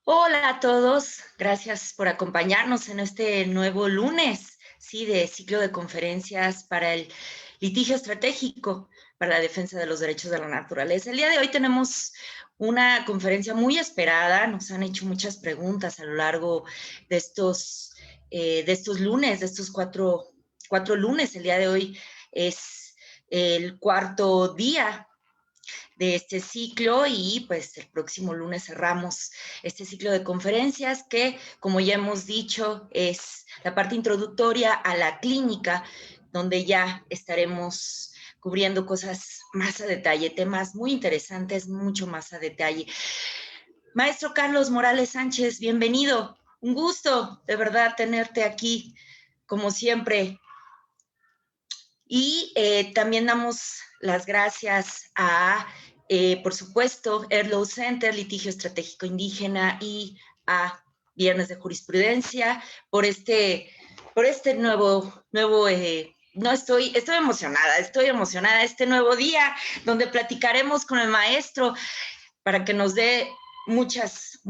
Hola a todos, gracias por acompañarnos en este nuevo lunes, sí, de ciclo de conferencias para el litigio estratégico para la defensa de los derechos de la naturaleza. El día de hoy tenemos una conferencia muy esperada, nos han hecho muchas preguntas a lo largo de estos lunes, de estos cuatro lunes. El día de hoy es el cuarto día de este ciclo y pues el próximo lunes cerramos este ciclo de conferencias que, como ya hemos dicho, es la parte introductoria a la clínica, donde ya estaremos cubriendo cosas más a detalle, temas muy interesantes, mucho más a detalle. Maestro Carlos Morales Sánchez, bienvenido. Un gusto, de verdad, tenerte aquí, como siempre. Y también damos las gracias a, por supuesto, Erlow Center, Litigio Estratégico Indígena, y a Viernes de Jurisprudencia por este nuevo no, estoy emocionada, este nuevo día donde platicaremos con el maestro para que nos dé muchas,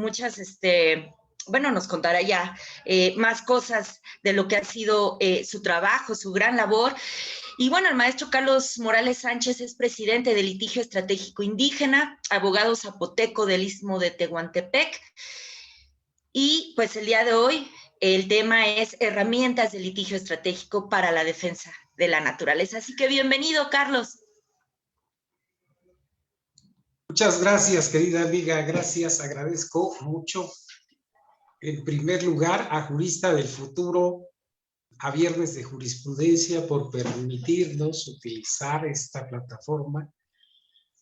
bueno, nos contará ya más cosas de lo que ha sido su trabajo, su gran labor. Y bueno, el maestro Carlos Morales Sánchez es presidente del Litigio Estratégico Indígena, abogado zapoteco del Istmo de Tehuantepec. Y pues el día de hoy el tema es herramientas de litigio estratégico para la defensa de la naturaleza. Así que bienvenido, Carlos. Muchas gracias, querida amiga. Gracias, agradezco mucho. En primer lugar, a Jurista del Futuro, a Viernes de Jurisprudencia, por permitirnos utilizar esta plataforma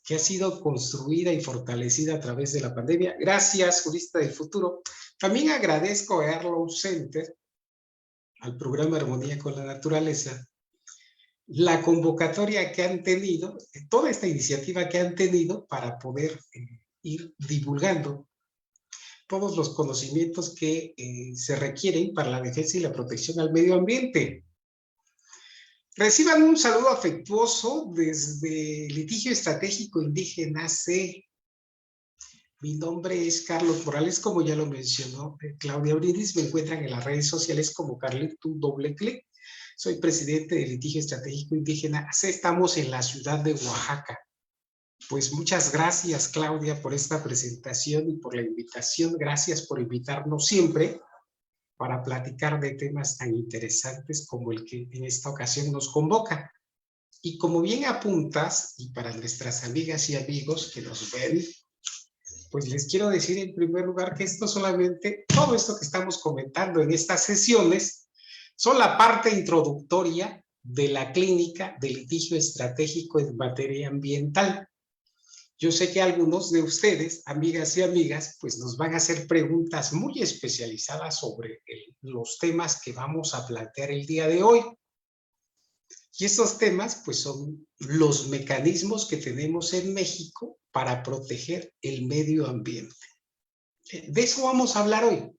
que ha sido construida y fortalecida a través de la pandemia. Gracias, Jurista del Futuro. También agradezco a Erlow Center, al programa Armonía con la Naturaleza, la convocatoria que han tenido, toda esta iniciativa que han tenido para poder ir divulgando todos los conocimientos que se requieren para la defensa y la protección al medio ambiente. Reciban un saludo afectuoso desde Litigio Estratégico Indígena C. Mi nombre es Carlos Morales, como ya lo mencionó Claudia Brindis. Me encuentran en las redes sociales como Carlitos Doble Clic. Soy presidente de Litigio Estratégico Indígena C. Estamos en la ciudad de Oaxaca. Pues muchas gracias, Claudia, por esta presentación y por la invitación. Gracias por invitarnos siempre para platicar de temas tan interesantes como el que en esta ocasión nos convoca. Y como bien apuntas, y para nuestras amigas y amigos que nos ven, pues les quiero decir en primer lugar que todo esto que estamos comentando en estas sesiones, son la parte introductoria de la clínica de litigio estratégico en materia ambiental. Yo sé que algunos de ustedes, amigas y amigas, pues nos van a hacer preguntas muy especializadas sobre los temas que vamos a plantear el día de hoy. Y estos temas, pues son los mecanismos que tenemos en México para proteger el medio ambiente. De eso vamos a hablar hoy.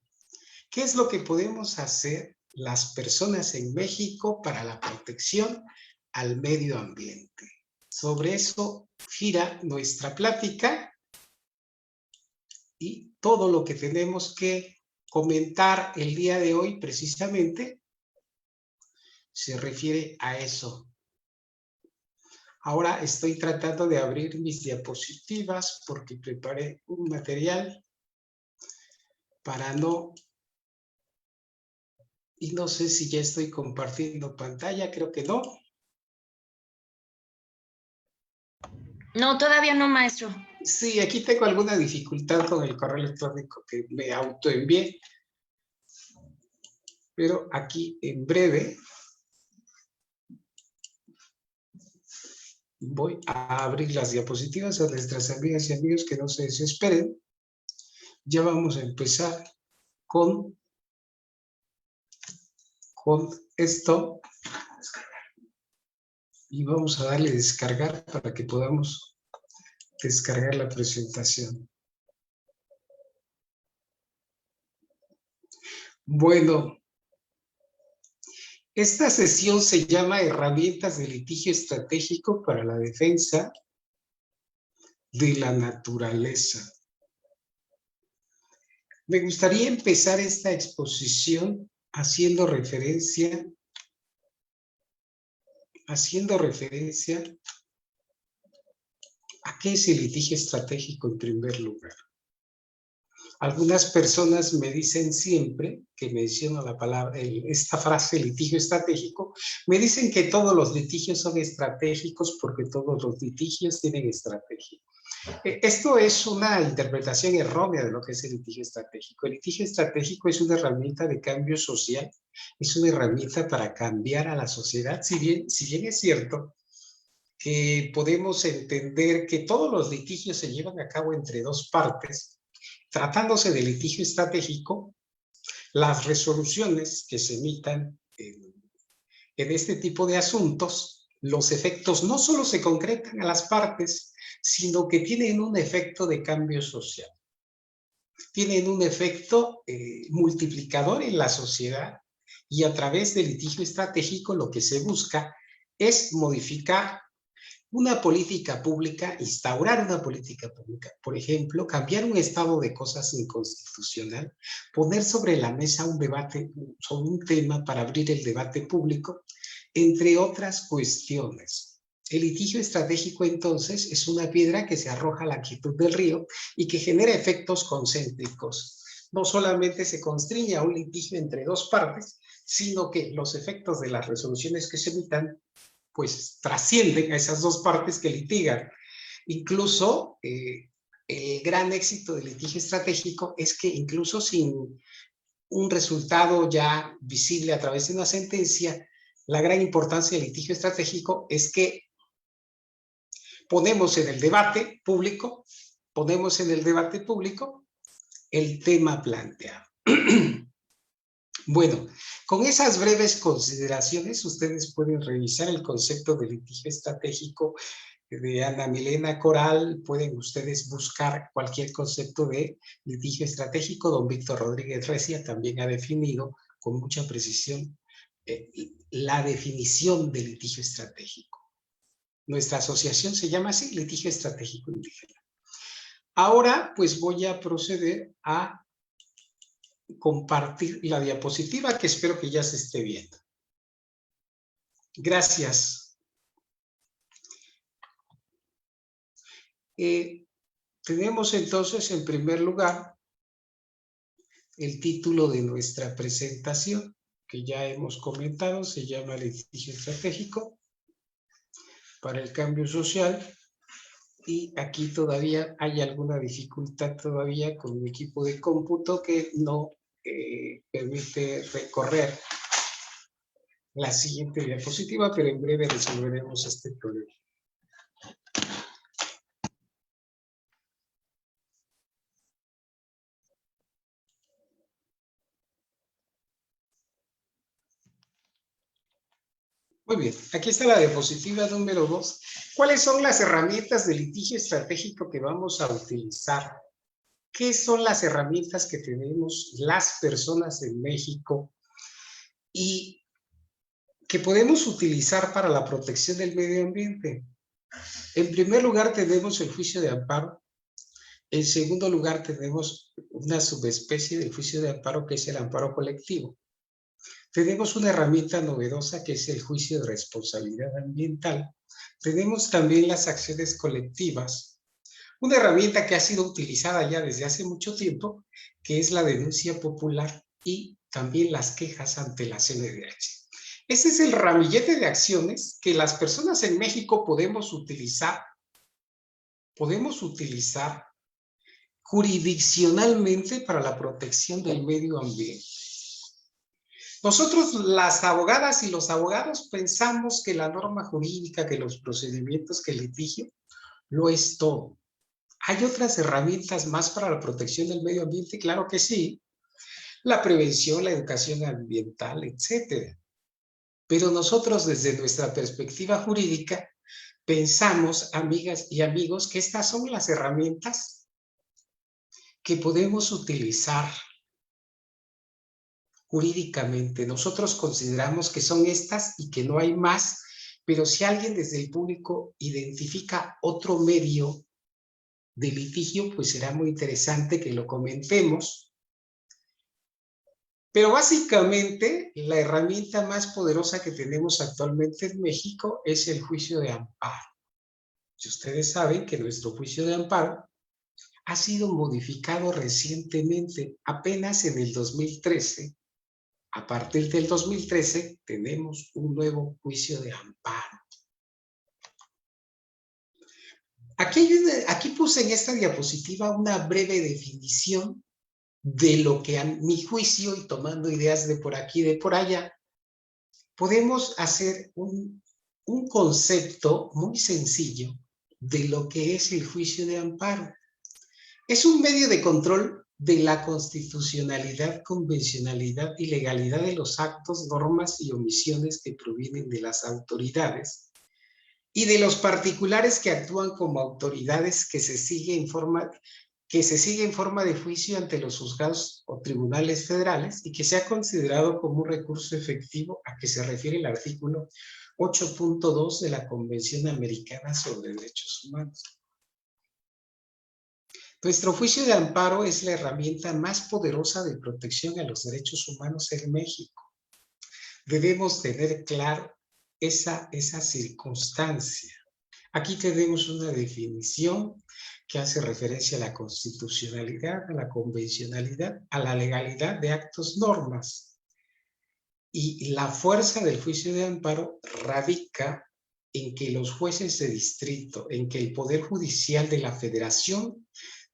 ¿Qué es lo que podemos hacer las personas en México para la protección al medio ambiente? Sobre eso gira nuestra plática y todo lo que tenemos que comentar el día de hoy precisamente se refiere a eso. Ahora estoy tratando de abrir mis diapositivas porque preparé un material para no... Y no sé si ya estoy compartiendo pantalla, creo que no. No, todavía no, maestro. Sí, aquí tengo alguna dificultad con el correo electrónico que me autoenvié. Pero aquí en breve voy a abrir las diapositivas a nuestras amigas y amigos que no se desesperen. Ya vamos a empezar con esto. Y vamos a darle descargar para que podamos descargar la presentación. Bueno, esta sesión se llama Herramientas de litigio estratégico para la defensa de la naturaleza. Me gustaría empezar esta exposición haciendo referencia a qué es el litigio estratégico en primer lugar. Algunas personas me dicen siempre, que menciono la palabra, esta frase litigio estratégico, me dicen que todos los litigios son estratégicos porque todos los litigios tienen estrategia. Esto es una interpretación errónea de lo que es el litigio estratégico. El litigio estratégico es una herramienta de cambio social, es una herramienta para cambiar a la sociedad, si bien es cierto que podemos entender que todos los litigios se llevan a cabo entre dos partes. Tratándose de litigio estratégico, las resoluciones que se emitan en este tipo de asuntos, los efectos no solo se concretan a las partes, sino que tienen un efecto de cambio social. Tienen un efecto multiplicador en la sociedad y a través del litigio estratégico lo que se busca es modificar una política pública, instaurar una política pública, por ejemplo, cambiar un estado de cosas inconstitucional, poner sobre la mesa un debate sobre un tema para abrir el debate público, entre otras cuestiones. El litigio estratégico, entonces, es una piedra que se arroja a la quietud del río y que genera efectos concéntricos. No solamente se constriñe a un litigio entre dos partes, sino que los efectos de las resoluciones que se emitan pues trascienden a esas dos partes que litigan. Incluso el gran éxito del litigio estratégico es que incluso sin un resultado ya visible a través de una sentencia, la gran importancia del litigio estratégico es que ponemos en el debate público el tema planteado. Bueno, con esas breves consideraciones, ustedes pueden revisar el concepto de litigio estratégico de Ana Milena Coral, pueden ustedes buscar cualquier concepto de litigio estratégico. Don Víctor Rodríguez Recia también ha definido con mucha precisión la definición de litigio estratégico. Nuestra asociación se llama así, Litigio Estratégico Indígena. Ahora, pues voy a proceder a compartir la diapositiva que espero que ya se esté viendo. Gracias. Tenemos entonces en primer lugar el título de nuestra presentación que ya hemos comentado, se llama Litigio Estratégico para el Cambio Social, y aquí todavía hay alguna dificultad todavía con mi equipo de cómputo que no permite recorrer la siguiente diapositiva, pero en breve resolveremos este problema. Muy bien, aquí está la diapositiva número 2. ¿Cuáles son las herramientas de litigio estratégico que vamos a utilizar? ¿Qué son las herramientas que tenemos las personas en México y que podemos utilizar para la protección del medio ambiente? En primer lugar tenemos el juicio de amparo. En segundo lugar tenemos una subespecie del juicio de amparo que es el amparo colectivo. Tenemos una herramienta novedosa que es el juicio de responsabilidad ambiental. Tenemos también las acciones colectivas, una herramienta que ha sido utilizada ya desde hace mucho tiempo, que es la denuncia popular y también las quejas ante la CNDH. Ese es el ramillete de acciones que las personas en México podemos utilizar jurisdiccionalmente para la protección del medio ambiente. Nosotros, las abogadas y los abogados, pensamos que la norma jurídica, que los procedimientos, que el litigio, lo es todo. ¿Hay otras herramientas más para la protección del medio ambiente? Claro que sí. La prevención, la educación ambiental, etc. Pero nosotros, desde nuestra perspectiva jurídica, pensamos, amigas y amigos, que estas son las herramientas que podemos utilizar jurídicamente. Nosotros consideramos que son estas y que no hay más, pero si alguien desde el público identifica otro medio de litigio, pues será muy interesante que lo comentemos Pero básicamente la herramienta más poderosa que tenemos actualmente en México es el juicio de amparo. Si ustedes saben que nuestro juicio de amparo ha sido modificado recientemente, apenas en el 2013. A partir del 2013 tenemos un nuevo juicio de amparo. Aquí puse en esta diapositiva una breve definición de lo que a mi juicio, y tomando ideas de por aquí y de por allá, podemos hacer un concepto muy sencillo de lo que es el juicio de amparo. Es un medio de control de la constitucionalidad, convencionalidad y legalidad de los actos, normas y omisiones que provienen de las autoridades y de los particulares que actúan como autoridades que se sigue en forma de juicio ante los juzgados o tribunales federales y que se ha considerado como un recurso efectivo a que se refiere el artículo 8.2 de la Convención Americana sobre Derechos Humanos. Nuestro juicio de amparo es la herramienta más poderosa de protección a los derechos humanos en México. Debemos tener claro esa circunstancia. Aquí tenemos una definición que hace referencia a la constitucionalidad, a la convencionalidad, a la legalidad de actos, normas. Y la fuerza del juicio de amparo radica en que los jueces de distrito, en que el Poder Judicial de la Federación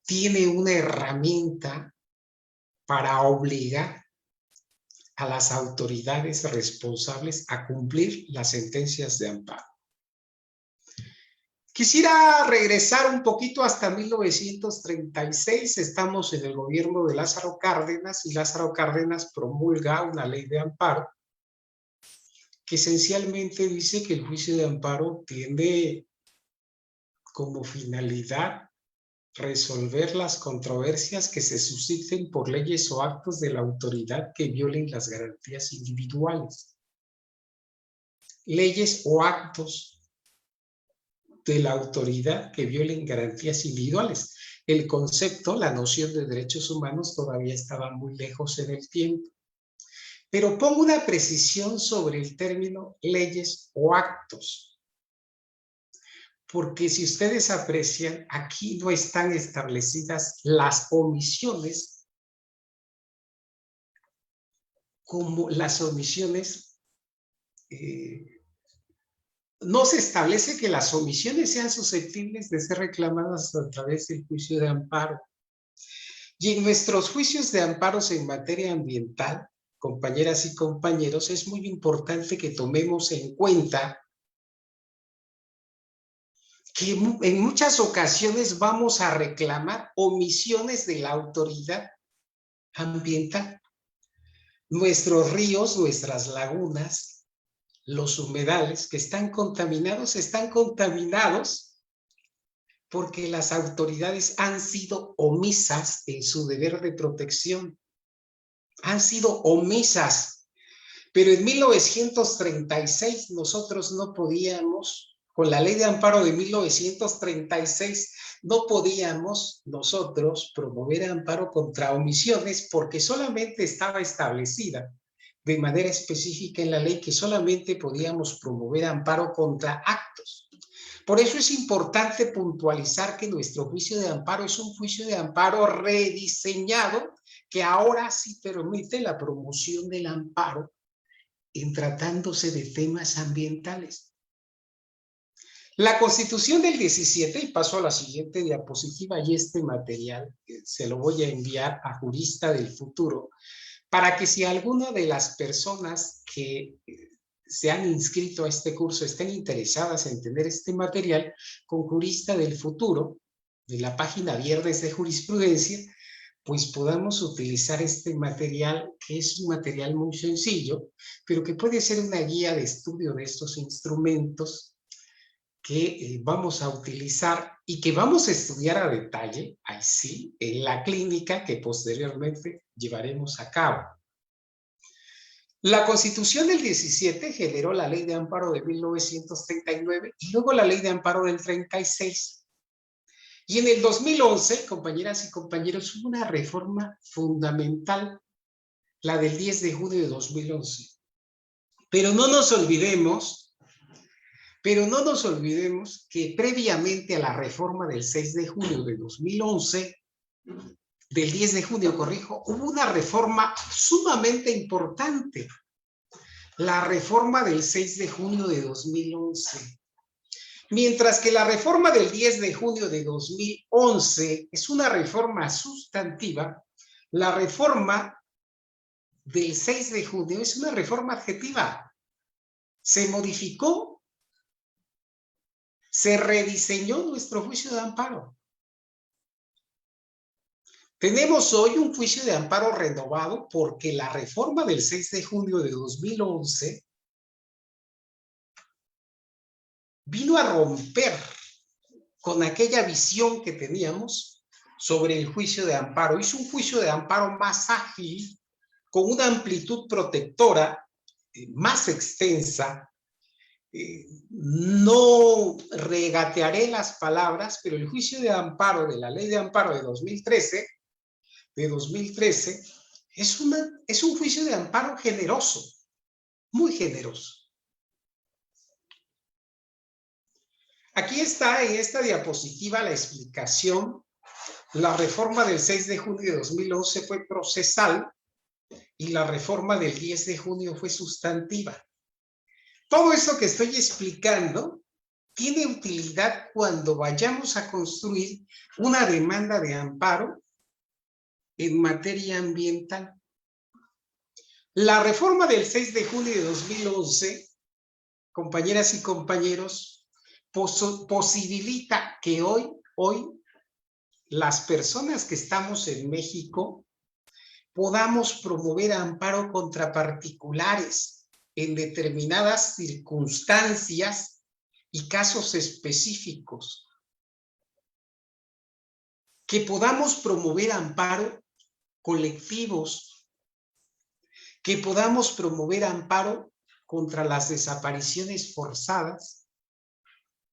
tiene una herramienta para obligar a las autoridades responsables a cumplir las sentencias de amparo. Quisiera regresar un poquito hasta 1936. Estamos en el gobierno de Lázaro Cárdenas y Lázaro Cárdenas promulga una ley de amparo que esencialmente dice que el juicio de amparo tiene como finalidad resolver las controversias que se susciten por leyes o actos de la autoridad que violen las garantías individuales. Leyes o actos de la autoridad que violen garantías individuales. El concepto, la noción de derechos humanos todavía estaba muy lejos en el tiempo. Pero pongo una precisión sobre el término leyes o actos. Porque si ustedes aprecian, aquí no están establecidas las omisiones como las omisiones. No se establece que las omisiones sean susceptibles de ser reclamadas a través del juicio de amparo. Y en nuestros juicios de amparos en materia ambiental, compañeras y compañeros, es muy importante que tomemos en cuenta que en muchas ocasiones vamos a reclamar omisiones de la autoridad ambiental. Nuestros ríos, nuestras lagunas, los humedales que están contaminados porque las autoridades han sido omisas en su deber de protección. Han sido omisas. Pero en 1936 nosotros no podíamos, con la ley de amparo de 1936, no podíamos nosotros promover amparo contra omisiones porque solamente estaba establecida de manera específica en la ley que solamente podíamos promover amparo contra actos. Por eso es importante puntualizar que nuestro juicio de amparo es un juicio de amparo rediseñado que ahora sí permite la promoción del amparo en tratándose de temas ambientales. La Constitución del 17, y paso a la siguiente diapositiva, y este material se lo voy a enviar a Jurista del Futuro, para que si alguna de las personas que se han inscrito a este curso estén interesadas en tener este material, con Jurista del Futuro, de la página Viernes de Jurisprudencia, pues podamos utilizar este material, que es un material muy sencillo, pero que puede ser una guía de estudio de estos instrumentos que vamos a utilizar y que vamos a estudiar a detalle, ahí sí, en la clínica que posteriormente llevaremos a cabo. La Constitución del 17 generó la Ley de Amparo de 1939 y luego la Ley de Amparo del 36. Y en el 2011, compañeras y compañeros, hubo una reforma fundamental la del 10 de junio de 2011. Pero no nos olvidemos que previamente a la reforma del 6 de junio de 2011, del 10 de junio, corrijo, hubo una reforma sumamente importante. La reforma del 6 de junio de 2011. Mientras que la reforma del 10 de junio de 2011 es una reforma sustantiva, la reforma del 6 de junio es una reforma adjetiva. Se modificó, se rediseñó nuestro juicio de amparo. Tenemos hoy un juicio de amparo renovado porque la reforma del 6 de junio de 2011 vino a romper con aquella visión que teníamos sobre el juicio de amparo. Hizo un juicio de amparo más ágil, con una amplitud protectora más extensa. No regatearé las palabras, pero el juicio de amparo de la Ley de Amparo de 2013 es un juicio de amparo generoso, muy generoso. Aquí está en esta diapositiva la explicación. La reforma del 6 de junio de 2011 fue procesal y la reforma del 10 de junio fue sustantiva. Todo eso que estoy explicando tiene utilidad cuando vayamos a construir una demanda de amparo en materia ambiental. La reforma del 6 de junio de 2011, compañeras y compañeros, posibilita que hoy las personas que estamos en México podamos promover amparo contra particulares en determinadas circunstancias y casos específicos. Que podamos promover amparo colectivos, que podamos promover amparo contra las desapariciones forzadas,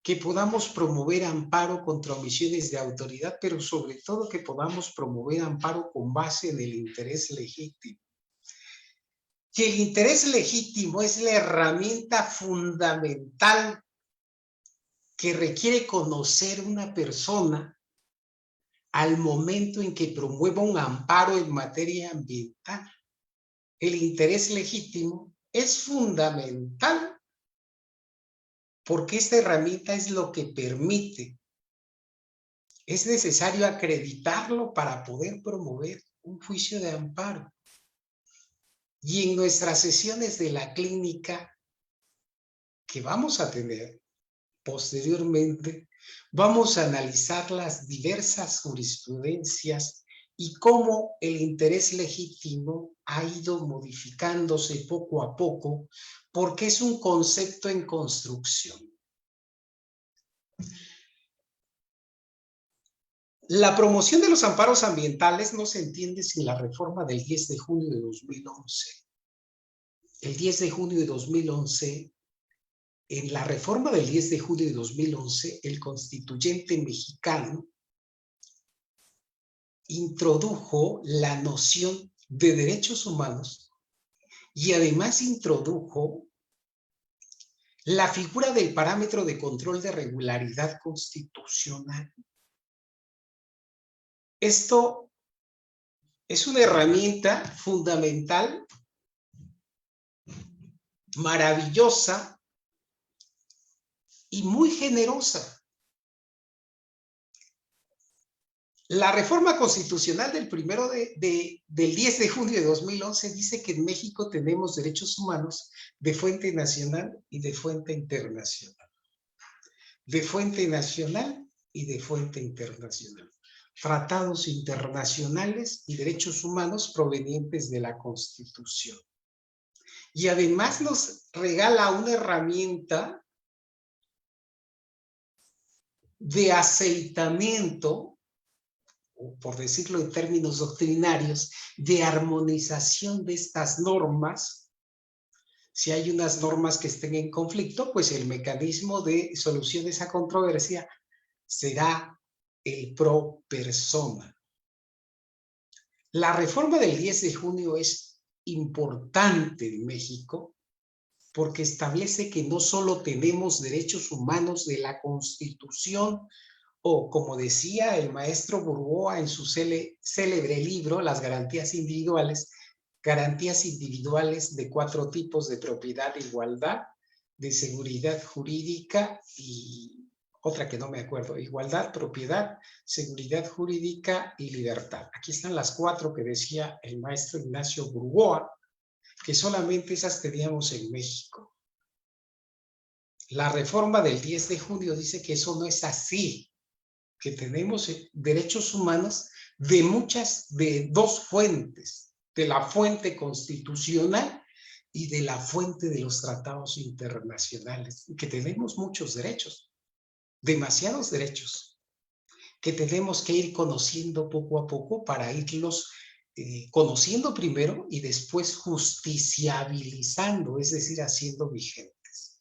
que podamos promover amparo contra omisiones de autoridad, pero sobre todo que podamos promover amparo con base en el interés legítimo. Y el interés legítimo es la herramienta fundamental que requiere conocer una persona al momento en que promueva un amparo en materia ambiental. El interés legítimo es fundamental porque esta herramienta es lo que permite. Es necesario acreditarlo para poder promover un juicio de amparo. Y en nuestras sesiones de la clínica que vamos a tener posteriormente, vamos a analizar las diversas jurisprudencias y cómo el interés legítimo ha ido modificándose poco a poco, porque es un concepto en construcción. La promoción de los amparos ambientales no se entiende sin la reforma del 10 de junio de 2011. El 10 de junio de 2011, en la reforma del 10 de junio de 2011, el constituyente mexicano introdujo la noción de derechos humanos y además introdujo la figura del parámetro de control de regularidad constitucional. Esto es una herramienta fundamental, maravillosa y muy generosa. La reforma constitucional del 10 de junio de 2011 dice que en México tenemos derechos humanos de fuente nacional y de fuente internacional. De fuente nacional y de fuente internacional. Tratados internacionales y derechos humanos provenientes de la Constitución. Y además nos regala una herramienta de aceitamiento, o por decirlo en términos doctrinarios, de armonización de estas normas. Si hay unas normas que estén en conflicto, pues el mecanismo de solución de esa controversia será el pro persona. La reforma del 10 de junio es importante en México porque establece que no solo tenemos derechos humanos de la Constitución, o como decía el maestro Burgoa en su célebre libro, Las garantías individuales de 4 tipos de propiedad, igualdad, de seguridad jurídica y otra que no me acuerdo, igualdad, propiedad, seguridad jurídica y libertad. Aquí están las 4 que decía el maestro Ignacio Burgoa, que solamente esas teníamos en México. La reforma del 10 de junio dice que eso no es así, que tenemos derechos humanos de 2 fuentes, de la fuente constitucional y de la fuente de los tratados internacionales, y que tenemos muchos derechos, demasiados derechos, que tenemos que ir conociendo poco a poco para irlos conociendo primero y después justiciabilizando, es decir, haciendo vigentes.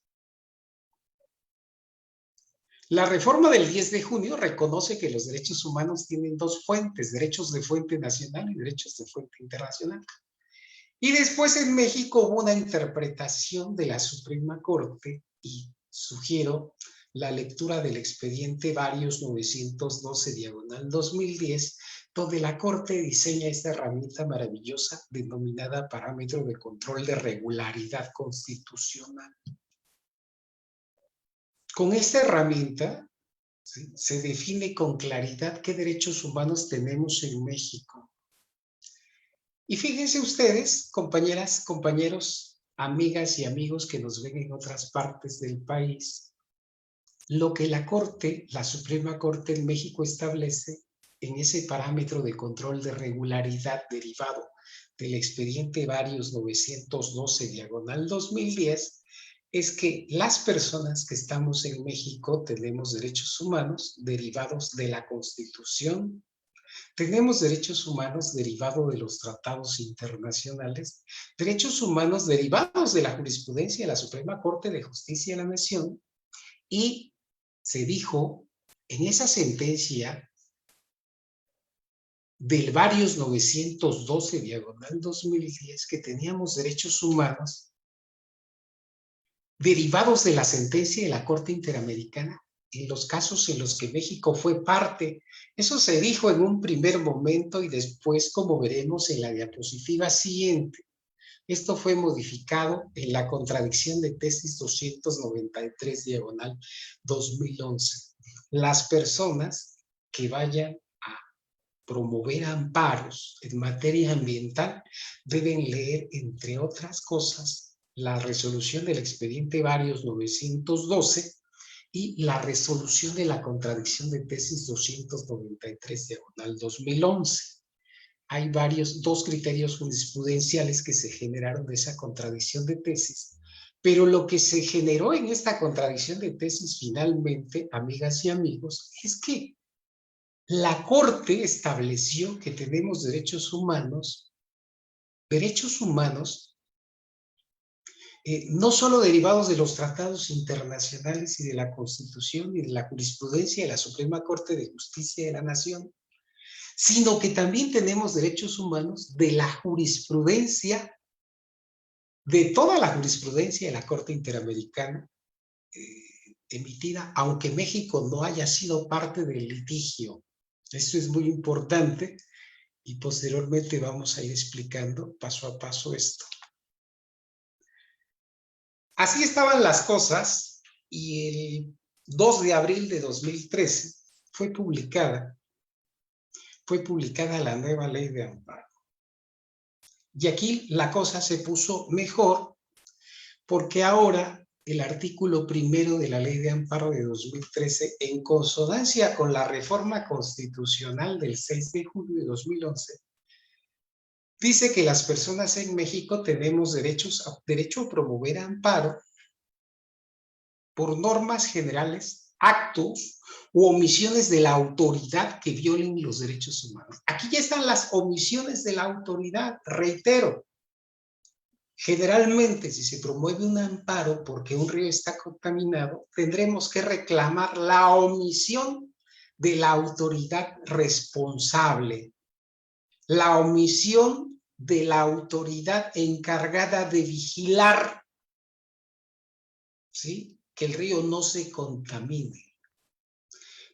La reforma del 10 de junio reconoce que los derechos humanos tienen 2 fuentes, derechos de fuente nacional y derechos de fuente internacional. Y después en México hubo una interpretación de la Suprema Corte y sugiero la lectura del expediente Varios 912/2010, donde la Corte diseña esta herramienta maravillosa denominada parámetro de control de regularidad constitucional. Con esta herramienta, ¿sí?, se define con claridad qué derechos humanos tenemos en México. Y fíjense ustedes, compañeras, compañeros, amigas y amigos que nos ven en otras partes del país, lo que la Corte, la Suprema Corte en México establece en ese parámetro de control de regularidad derivado del expediente Varios 912/2010, es que las personas que estamos en México tenemos derechos humanos derivados de la Constitución, tenemos derechos humanos derivados de los tratados internacionales, derechos humanos derivados de la jurisprudencia de la Suprema Corte de Justicia de la Nación, y se dijo en esa sentencia del Varios 912/2010 que teníamos derechos humanos derivados de la sentencia de la Corte Interamericana en los casos en los que México fue parte. Eso se dijo en un primer momento y después, como veremos en la diapositiva siguiente, esto fue modificado en la contradicción de tesis 293/2011. Las personas que vayan a promover amparos en materia ambiental deben leer, entre otras cosas, la resolución del expediente Varios 912 y la resolución de la contradicción de tesis 293/2011. Hay 2 criterios jurisprudenciales que se generaron de esa contradicción de tesis, pero lo que se generó en esta contradicción de tesis finalmente, amigas y amigos, es que la Corte estableció que tenemos derechos humanos no solo derivados de los tratados internacionales y de la Constitución y de la jurisprudencia de la Suprema Corte de Justicia de la Nación, sino que también tenemos derechos humanos de la jurisprudencia, de toda la jurisprudencia de la Corte Interamericana emitida, aunque México no haya sido parte del litigio. Esto es muy importante y posteriormente vamos a ir explicando paso a paso esto. Así estaban las cosas y el 2 de abril de 2013 fue publicada la nueva ley de amparo. Y aquí la cosa se puso mejor porque ahora el artículo 1 de la ley de amparo de 2013, en consonancia con la reforma constitucional del 6 de julio de 2011, dice que las personas en México tenemos derecho a promover amparo por normas generales, actos u omisiones de la autoridad que violen los derechos humanos. Aquí ya están las omisiones de la autoridad, reitero. Generalmente, si se promueve un amparo porque un río está contaminado, tendremos que reclamar la omisión de la autoridad responsable, la omisión de la autoridad encargada de vigilar, ¿sí?, que el río no se contamine.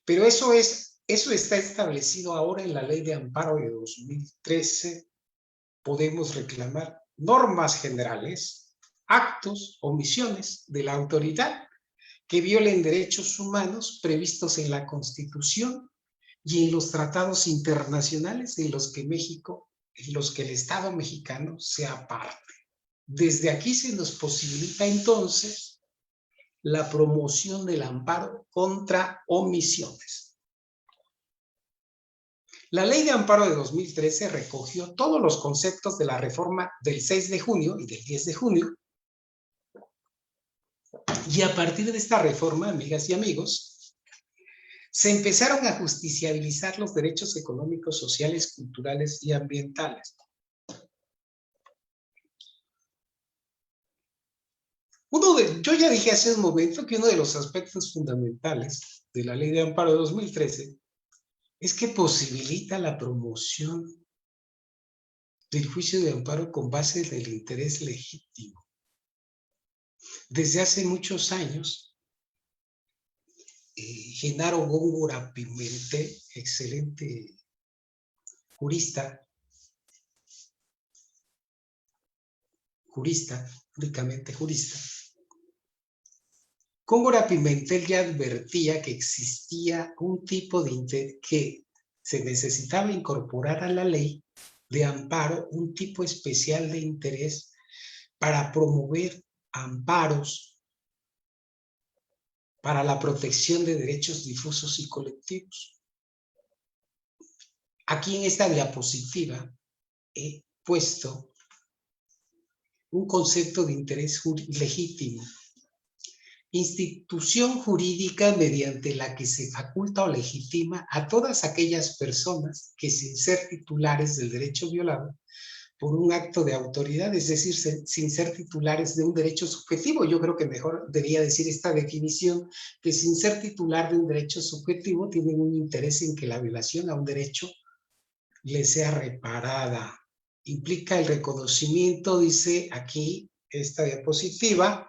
Pero eso está establecido ahora en la Ley de Amparo de 2013. Podemos reclamar normas generales, actos, omisiones de la autoridad que violen derechos humanos previstos en la Constitución y en los tratados internacionales en los que el Estado mexicano sea parte. Desde aquí se nos posibilita entonces la promoción del amparo contra omisiones. La Ley de Amparo de 2013 recogió todos los conceptos de la reforma del 6 de junio y del 10 de junio. Y a partir de esta reforma, amigas y amigos, se empezaron a justiciabilizar los derechos económicos, sociales, culturales y ambientales. Yo ya dije hace un momento que uno de los aspectos fundamentales de la Ley de Amparo de 2013 es que posibilita la promoción del juicio de amparo con base en el interés legítimo. Desde hace muchos años, Genaro Góngora Pimentel, excelente jurista, únicamente jurista, Góngora Pimentel ya advertía que existía un tipo de interés, que se necesitaba incorporar a la ley de amparo un tipo especial de interés para promover amparos para la protección de derechos difusos y colectivos. Aquí en esta diapositiva he puesto un concepto de interés legítimo. Institución jurídica mediante la que se faculta o legitima a todas aquellas personas que, sin ser titulares del derecho violado por un acto de autoridad, es decir, sin ser titulares de un derecho subjetivo. Yo creo que mejor debería decir esta definición, que sin ser titular de un derecho subjetivo tienen un interés en que la violación a un derecho les sea reparada. Implica el reconocimiento, dice aquí esta diapositiva,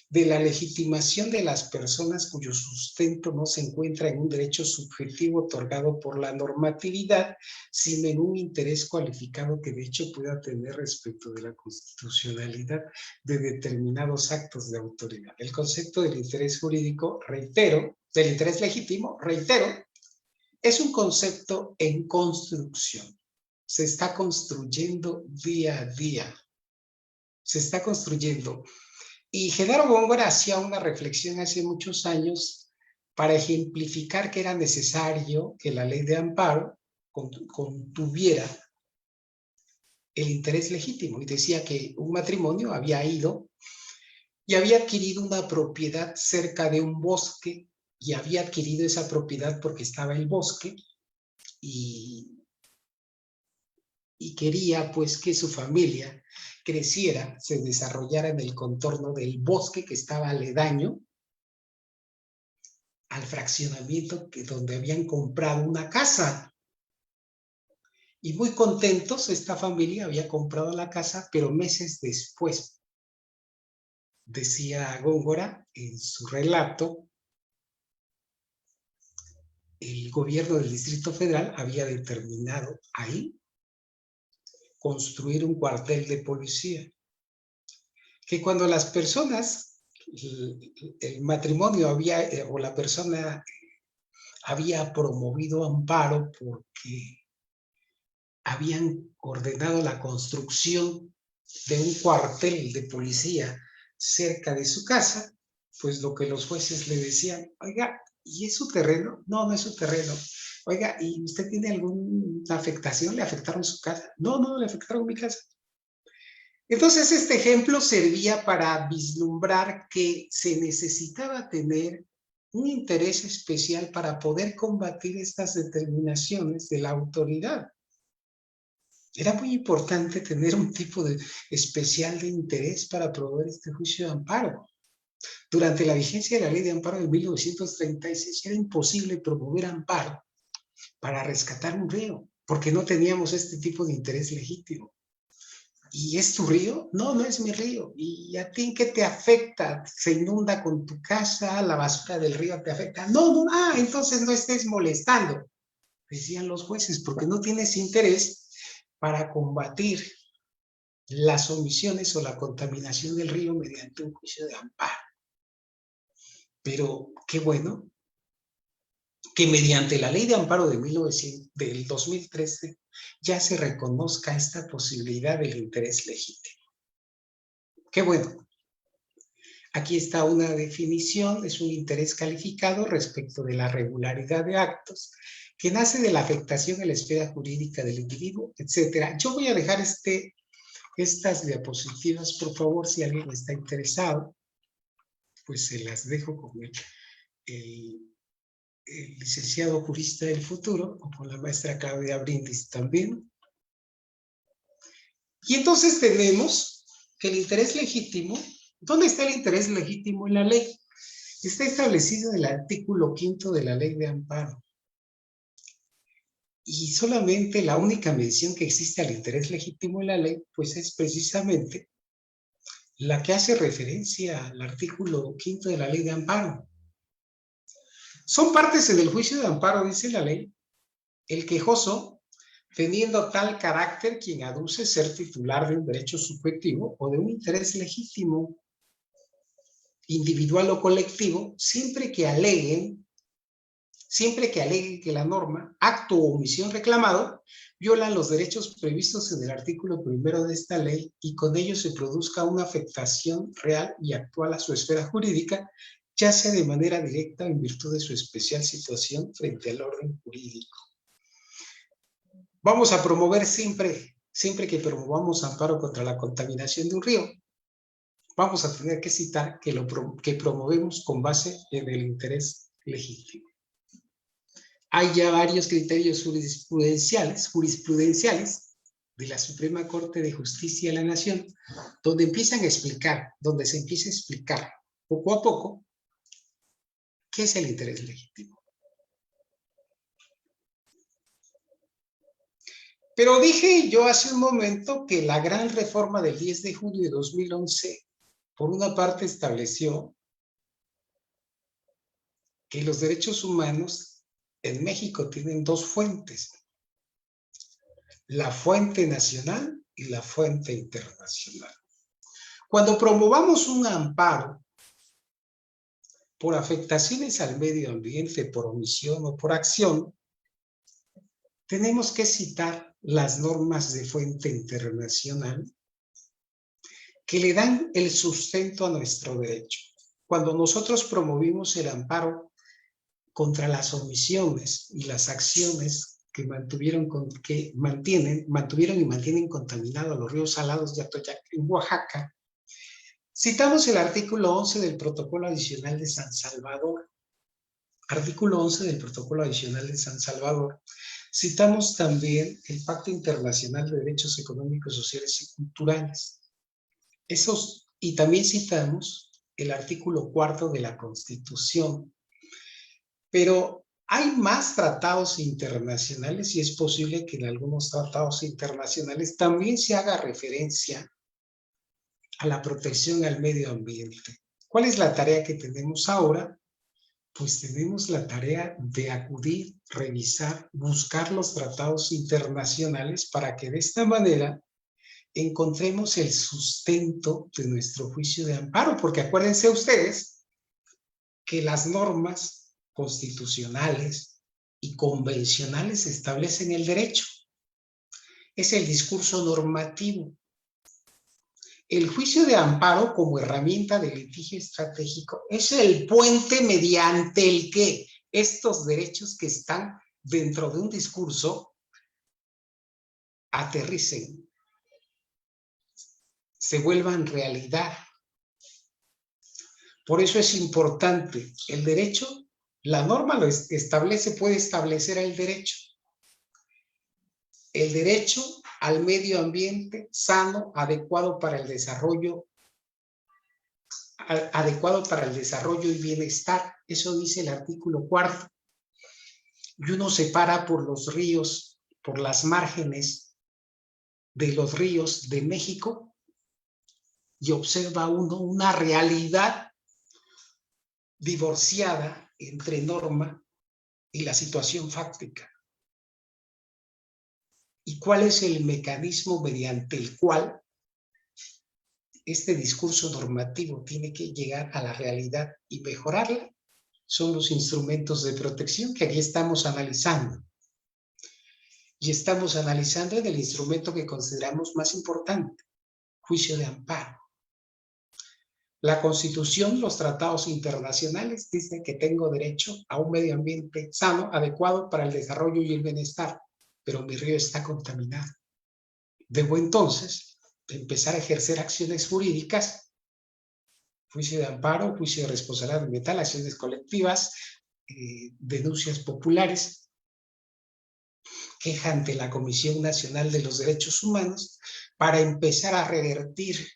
de la legitimación de las personas cuyo sustento no se encuentra en un derecho subjetivo otorgado por la normatividad, sino en un interés cualificado que de hecho pueda tener respecto de la constitucionalidad de determinados actos de autoridad. El concepto del interés jurídico, reitero, del interés legítimo, reitero, es un concepto en construcción. Se está construyendo día a día. Se está construyendo. Y Genaro Góngora hacía una reflexión hace muchos años para ejemplificar que era necesario que la ley de amparo contuviera el interés legítimo. Y decía que un matrimonio había ido y había adquirido una propiedad cerca de un bosque, y había adquirido esa propiedad porque estaba el bosque, y quería pues que su familia creciera, se desarrollara en el contorno del bosque que estaba aledaño al fraccionamiento donde habían comprado una casa. Y muy contentos, esta familia había comprado la casa, pero meses después, decía Góngora en su relato, el gobierno del Distrito Federal había determinado ahí construir un cuartel de policía. Que cuando las personas, el matrimonio o la persona había promovido amparo porque habían ordenado la construcción de un cuartel de policía cerca de su casa, pues lo que los jueces le decían, oiga, ¿y es su terreno? No, no es su terreno. Oiga, ¿y usted tiene alguna afectación? ¿Le afectaron su casa? No, no, le afectaron mi casa. Entonces, este ejemplo servía para vislumbrar que se necesitaba tener un interés especial para poder combatir estas determinaciones de la autoridad. Era muy importante tener un tipo especial de interés para promover este juicio de amparo. Durante la vigencia de la Ley de Amparo de 1936 era imposible promover amparo para rescatar un reo, porque no teníamos este tipo de interés legítimo. ¿Y es tu río? No, no es mi río. ¿Y a ti en qué te afecta? ¿Se inunda con tu casa? ¿La basura del río te afecta? No, no, entonces no estés molestando, decían los jueces, porque no tienes interés para combatir las omisiones o la contaminación del río mediante un juicio de amparo. Pero qué bueno que mediante la ley de amparo del 2013 ya se reconozca esta posibilidad del interés legítimo. Qué bueno. Aquí está una definición, es un interés calificado respecto de la regularidad de actos que nace de la afectación en la esfera jurídica del individuo, etc. Yo voy a dejar estas diapositivas, por favor, si alguien está interesado, pues se las dejo con el licenciado jurista del futuro, o con la maestra Claudia Brindis también. Y entonces tenemos que el interés legítimo, ¿dónde está el interés legítimo en la ley? Está establecido en el artículo 5 de la ley de amparo. Y solamente la única mención que existe al interés legítimo en la ley, pues es precisamente la que hace referencia al artículo 5 de la ley de amparo. Son partes en el juicio de amparo, dice la ley, el quejoso, teniendo tal carácter quien aduce ser titular de un derecho subjetivo o de un interés legítimo, individual o colectivo, siempre que aleguen que la norma, acto o omisión reclamado, violan los derechos previstos en el artículo 1 de esta ley y con ello se produzca una afectación real y actual a su esfera jurídica, ya sea de manera directa o en virtud de su especial situación frente al orden jurídico. Vamos a promover siempre que promovamos amparo contra la contaminación de un río, vamos a tener que citar que promovemos con base en el interés legítimo. Hay ya varios criterios jurisprudenciales de la Suprema Corte de Justicia de la Nación, donde se empieza a explicar poco a poco qué es el interés legítimo. Pero dije yo hace un momento que la gran reforma del 10 de junio de 2011, por una parte estableció que los derechos humanos en México tienen dos fuentes, la fuente nacional y la fuente internacional. Cuando promovamos un amparo por afectaciones al medio ambiente, por omisión o por acción, tenemos que citar las normas de fuente internacional que le dan el sustento a nuestro derecho. Cuando nosotros promovimos el amparo contra las omisiones y las acciones que mantuvieron y mantienen contaminados los ríos salados de Atoyac en Oaxaca, citamos el artículo 11 del Protocolo Adicional de San Salvador. Artículo 11 del Protocolo Adicional de San Salvador. Citamos también el Pacto Internacional de Derechos Económicos, Sociales y Culturales. Y también citamos el artículo 4 de la Constitución. Pero hay más tratados internacionales y es posible que en algunos tratados internacionales también se haga referencia a la protección al medio ambiente. ¿Cuál es la tarea que tenemos ahora? Pues tenemos la tarea de acudir, revisar, buscar los tratados internacionales para que de esta manera encontremos el sustento de nuestro juicio de amparo, porque acuérdense ustedes que las normas constitucionales y convencionales establecen el derecho. Es el discurso normativo. El juicio de amparo como herramienta de litigio estratégico es el puente mediante el que estos derechos que están dentro de un discurso aterricen, se vuelvan realidad. Por eso es importante el derecho, la norma lo establece, puede establecer el derecho. El derecho al medio ambiente sano, adecuado para el desarrollo y bienestar. Eso dice el artículo 4. Y uno separa por los ríos, por las márgenes de los ríos de México y observa uno una realidad divorciada entre norma y la situación fáctica. ¿Y cuál es el mecanismo mediante el cual este discurso normativo tiene que llegar a la realidad y mejorarla? Son los instrumentos de protección que aquí estamos analizando. Y estamos analizando en el instrumento que consideramos más importante, juicio de amparo. La Constitución, los tratados internacionales dicen que tengo derecho a un medio ambiente sano, adecuado para el desarrollo y el bienestar, pero mi río está contaminado. Debo entonces empezar a ejercer acciones jurídicas, juicio de amparo, juicio de responsabilidad ambiental, acciones colectivas, denuncias populares, queja ante la Comisión Nacional de los Derechos Humanos, para empezar a revertir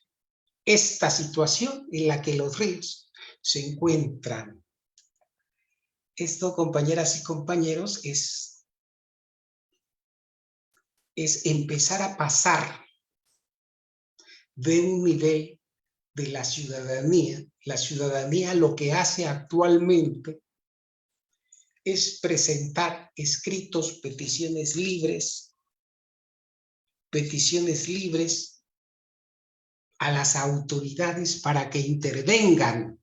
esta situación en la que los ríos se encuentran. Esto, compañeras y compañeros, es empezar a pasar de un nivel de la ciudadanía lo que hace actualmente es presentar escritos, peticiones libres a las autoridades para que intervengan.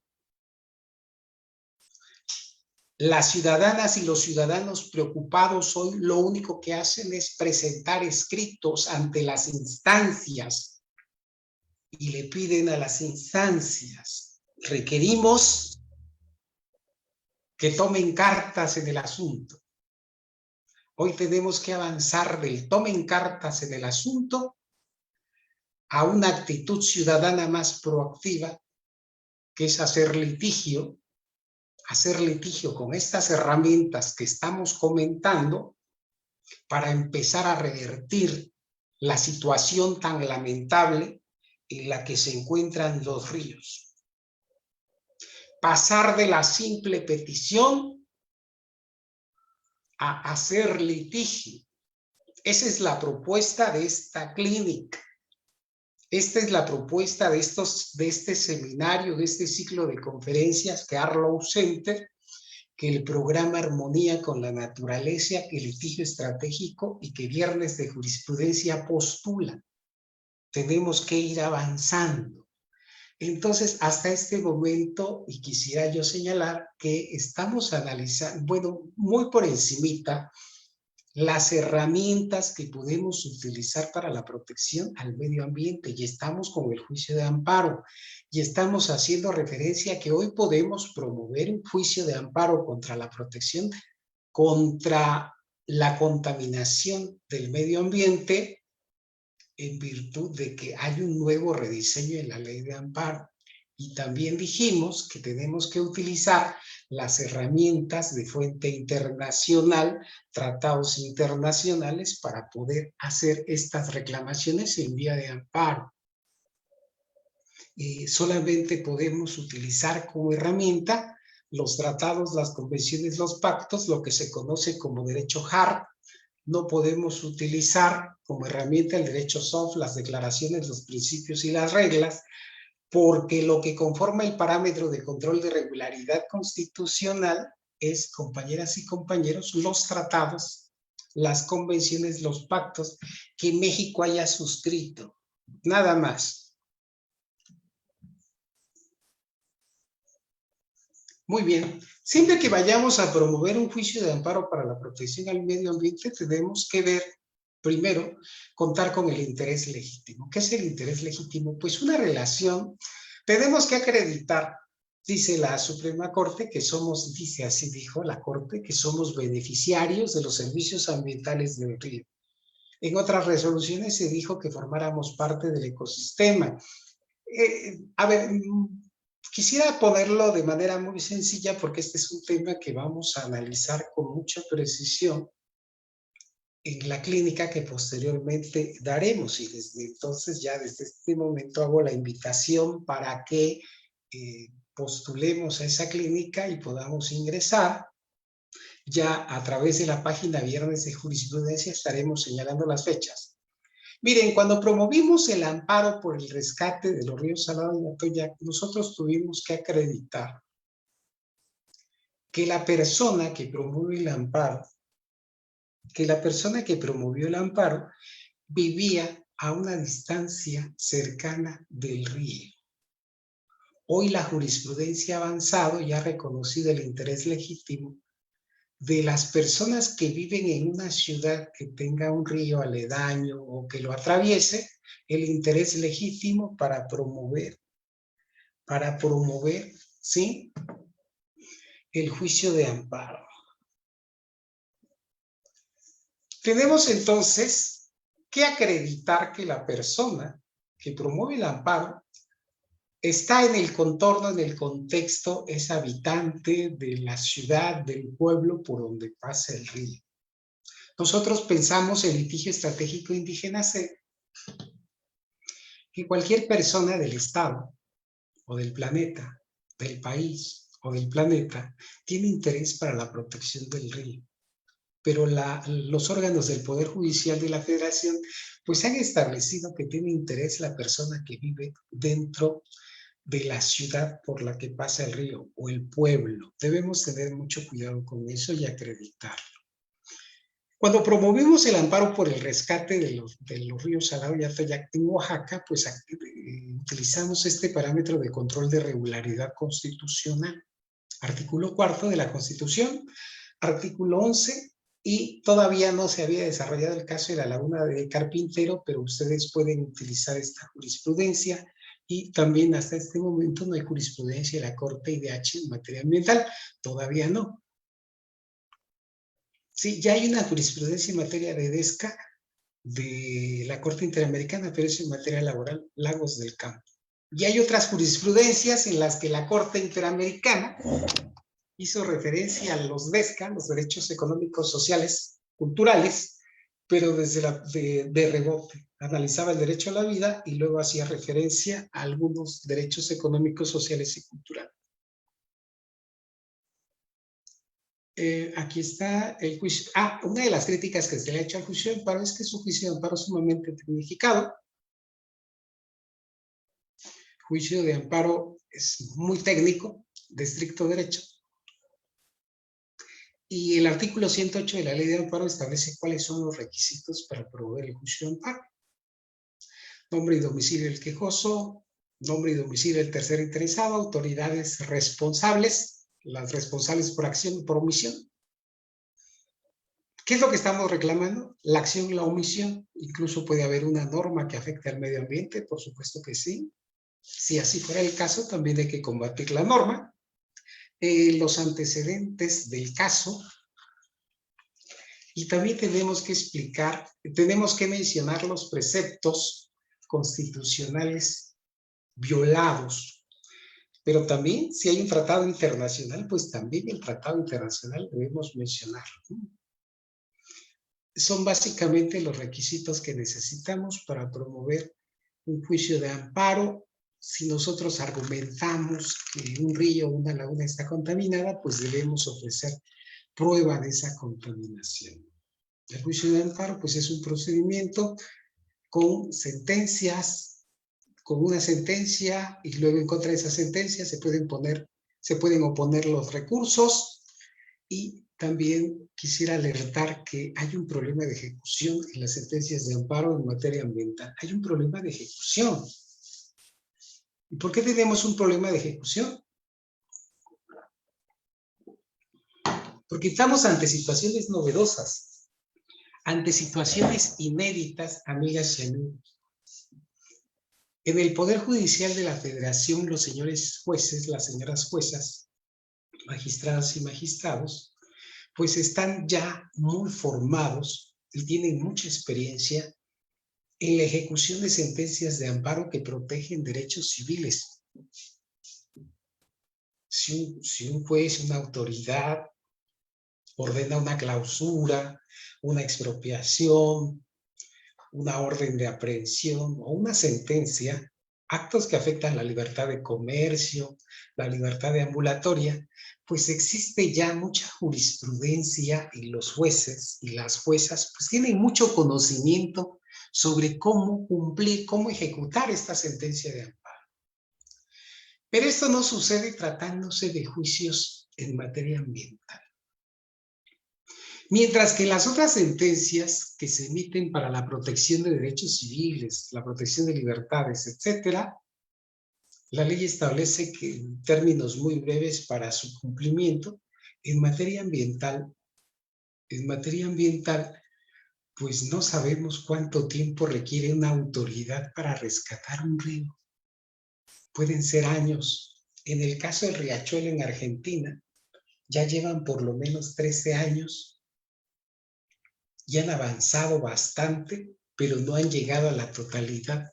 Las ciudadanas y los ciudadanos preocupados hoy lo único que hacen es presentar escritos ante las instancias y le piden a las instancias, requerimos que tomen cartas en el asunto. Hoy tenemos que avanzar del tomen cartas en el asunto a una actitud ciudadana más proactiva, que es hacer litigio con estas herramientas que estamos comentando para empezar a revertir la situación tan lamentable en la que se encuentran los ríos. Pasar de la simple petición a hacer litigio. Esa es la propuesta de esta clínica. Esta es la propuesta de este seminario, de este ciclo de conferencias que Arlow Center, que el programa Armonía con la Naturaleza, que el litigio estratégico y que Viernes de Jurisprudencia postula. Tenemos que ir avanzando. Entonces, hasta este momento, y quisiera yo señalar que estamos analizando, bueno, muy por encimita, las herramientas que podemos utilizar para la protección al medio ambiente, y estamos con el juicio de amparo, y estamos haciendo referencia a que hoy podemos promover un juicio de amparo contra la protección, contra la contaminación del medio ambiente, en virtud de que hay un nuevo rediseño en la ley de amparo. Y también dijimos que tenemos que utilizar las herramientas de fuente internacional, tratados internacionales, para poder hacer estas reclamaciones en vía de amparo. Solamente podemos utilizar como herramienta los tratados, las convenciones, los pactos, lo que se conoce como derecho hard. No podemos utilizar como herramienta el derecho soft, las declaraciones, los principios y las reglas, porque lo que conforma el parámetro de control de regularidad constitucional es, compañeras y compañeros, los tratados, las convenciones, los pactos que México haya suscrito. Nada más. Muy bien. Siempre que vayamos a promover un juicio de amparo para la protección al medio ambiente, tenemos que ver, primero, contar con el interés legítimo. ¿Qué es el interés legítimo? Pues una relación. Tenemos que acreditar, dice la Suprema Corte, que somos, dice así dijo la Corte, que somos beneficiarios de los servicios ambientales del río. En otras resoluciones se dijo que formáramos parte del ecosistema. A ver, quisiera ponerlo de manera muy sencilla porque este es un tema que vamos a analizar con mucha precisión en la clínica que posteriormente daremos, y desde entonces, ya desde este momento hago la invitación para que postulemos a esa clínica y podamos ingresar. Ya a través de la página Viernes de Jurisprudencia estaremos señalando las fechas. Miren, cuando promovimos el amparo por el rescate de los ríos Salado y Atoyac, nosotros tuvimos que acreditar que la persona que promueve el amparo, vivía a una distancia cercana del río. Hoy la jurisprudencia ha avanzado y ha reconocido el interés legítimo de las personas que viven en una ciudad que tenga un río aledaño o que lo atraviese, el interés legítimo para promover, ¿sí?, el juicio de amparo. Tenemos entonces que acreditar que la persona que promueve el amparo está en el contorno, en el contexto, es habitante de la ciudad, del pueblo por donde pasa el río. Nosotros pensamos en litigio estratégico indígena C, que cualquier persona del Estado o del planeta, del país o del planeta, tiene interés para la protección del río. Pero los órganos del Poder Judicial de la Federación pues han establecido que tiene interés la persona que vive dentro de la ciudad por la que pasa el río o el pueblo. Debemos tener mucho cuidado con eso y acreditarlo. Cuando promovimos el amparo por el rescate de los ríos Salado y Atoyac en Oaxaca, pues utilizamos este parámetro de control de regularidad constitucional. Artículo 4 de la Constitución, artículo 11, y todavía no se había desarrollado el caso de la laguna de Carpintero, pero ustedes pueden utilizar esta jurisprudencia. Y también hasta este momento no hay jurisprudencia de la Corte IDH en materia ambiental, todavía no. Sí, ya hay una jurisprudencia en materia de DESCA de la Corte Interamericana, pero es en materia laboral, Lagos del Campo. Y hay otras jurisprudencias en las que la Corte Interamericana hizo referencia a los DESCA, los derechos económicos, sociales, culturales, pero desde de rebote. Analizaba el derecho a la vida y luego hacía referencia a algunos derechos económicos, sociales y culturales. Aquí está el juicio. Una de las críticas que se le ha hecho al juicio de amparo es que es un juicio de amparo sumamente tecnificado. Juicio de amparo es muy técnico, de estricto derecho. Y el artículo 108 de la Ley de Amparo establece cuáles son los requisitos para promover el juicio de amparo. Nombre y domicilio del quejoso, nombre y domicilio del tercero interesado, autoridades responsables, las responsables por acción y por omisión. ¿Qué es lo que estamos reclamando? La acción y la omisión. Incluso puede haber una norma que afecte al medio ambiente, por supuesto que sí. Si así fuera el caso, también hay que combatir la norma. Los antecedentes del caso. Y también tenemos que explicar, tenemos que mencionar los preceptos constitucionales violados. Pero también, si hay un tratado internacional, pues también el tratado internacional debemos mencionarlo. Son básicamente los requisitos que necesitamos para promover un juicio de amparo. Si nosotros argumentamos que un río o una laguna está contaminada, pues debemos ofrecer prueba de esa contaminación. El juicio de amparo, pues es un procedimiento con sentencias, con una sentencia, y luego en contra de esa sentencia se pueden oponer los recursos. Y también quisiera alertar que hay un problema de ejecución en las sentencias de amparo en materia ambiental. Hay un problema de ejecución. ¿Y por qué tenemos un problema de ejecución? Porque estamos ante situaciones novedosas, ante situaciones inéditas, amigas y amigos. En el Poder Judicial de la Federación, los señores jueces, las señoras juezas, magistradas y magistrados, pues están ya muy formados y tienen mucha experiencia en la ejecución de sentencias de amparo que protegen derechos civiles. Si un juez, una autoridad, ordena una clausura, una expropiación, una orden de aprehensión o una sentencia, actos que afectan la libertad de comercio, la libertad de ambulatoria, pues existe ya mucha jurisprudencia y los jueces y las juezas pues tienen mucho conocimiento sobre cómo cumplir, cómo ejecutar esta sentencia de amparo. Pero esto no sucede tratándose de juicios en materia ambiental. Mientras que las otras sentencias que se emiten para la protección de derechos civiles, la protección de libertades, etcétera, la ley establece que en términos muy breves para su cumplimiento, en materia ambiental, pues no sabemos cuánto tiempo requiere una autoridad para rescatar un río. Pueden ser años. En el caso del riachuelo en Argentina, ya llevan por lo menos 13 años y han avanzado bastante, pero no han llegado a la totalidad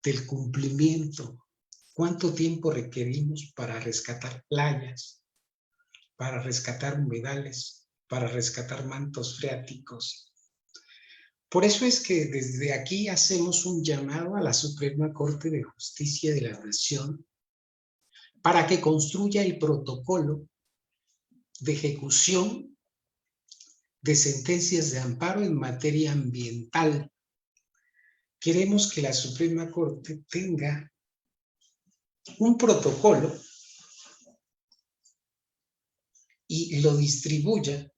del cumplimiento. ¿Cuánto tiempo requerimos para rescatar playas, para rescatar humedales, para rescatar mantos freáticos? Por eso es que desde aquí hacemos un llamado a la Suprema Corte de Justicia de la Nación para que construya el protocolo de ejecución de sentencias de amparo en materia ambiental. Queremos que la Suprema Corte tenga un protocolo y lo distribuya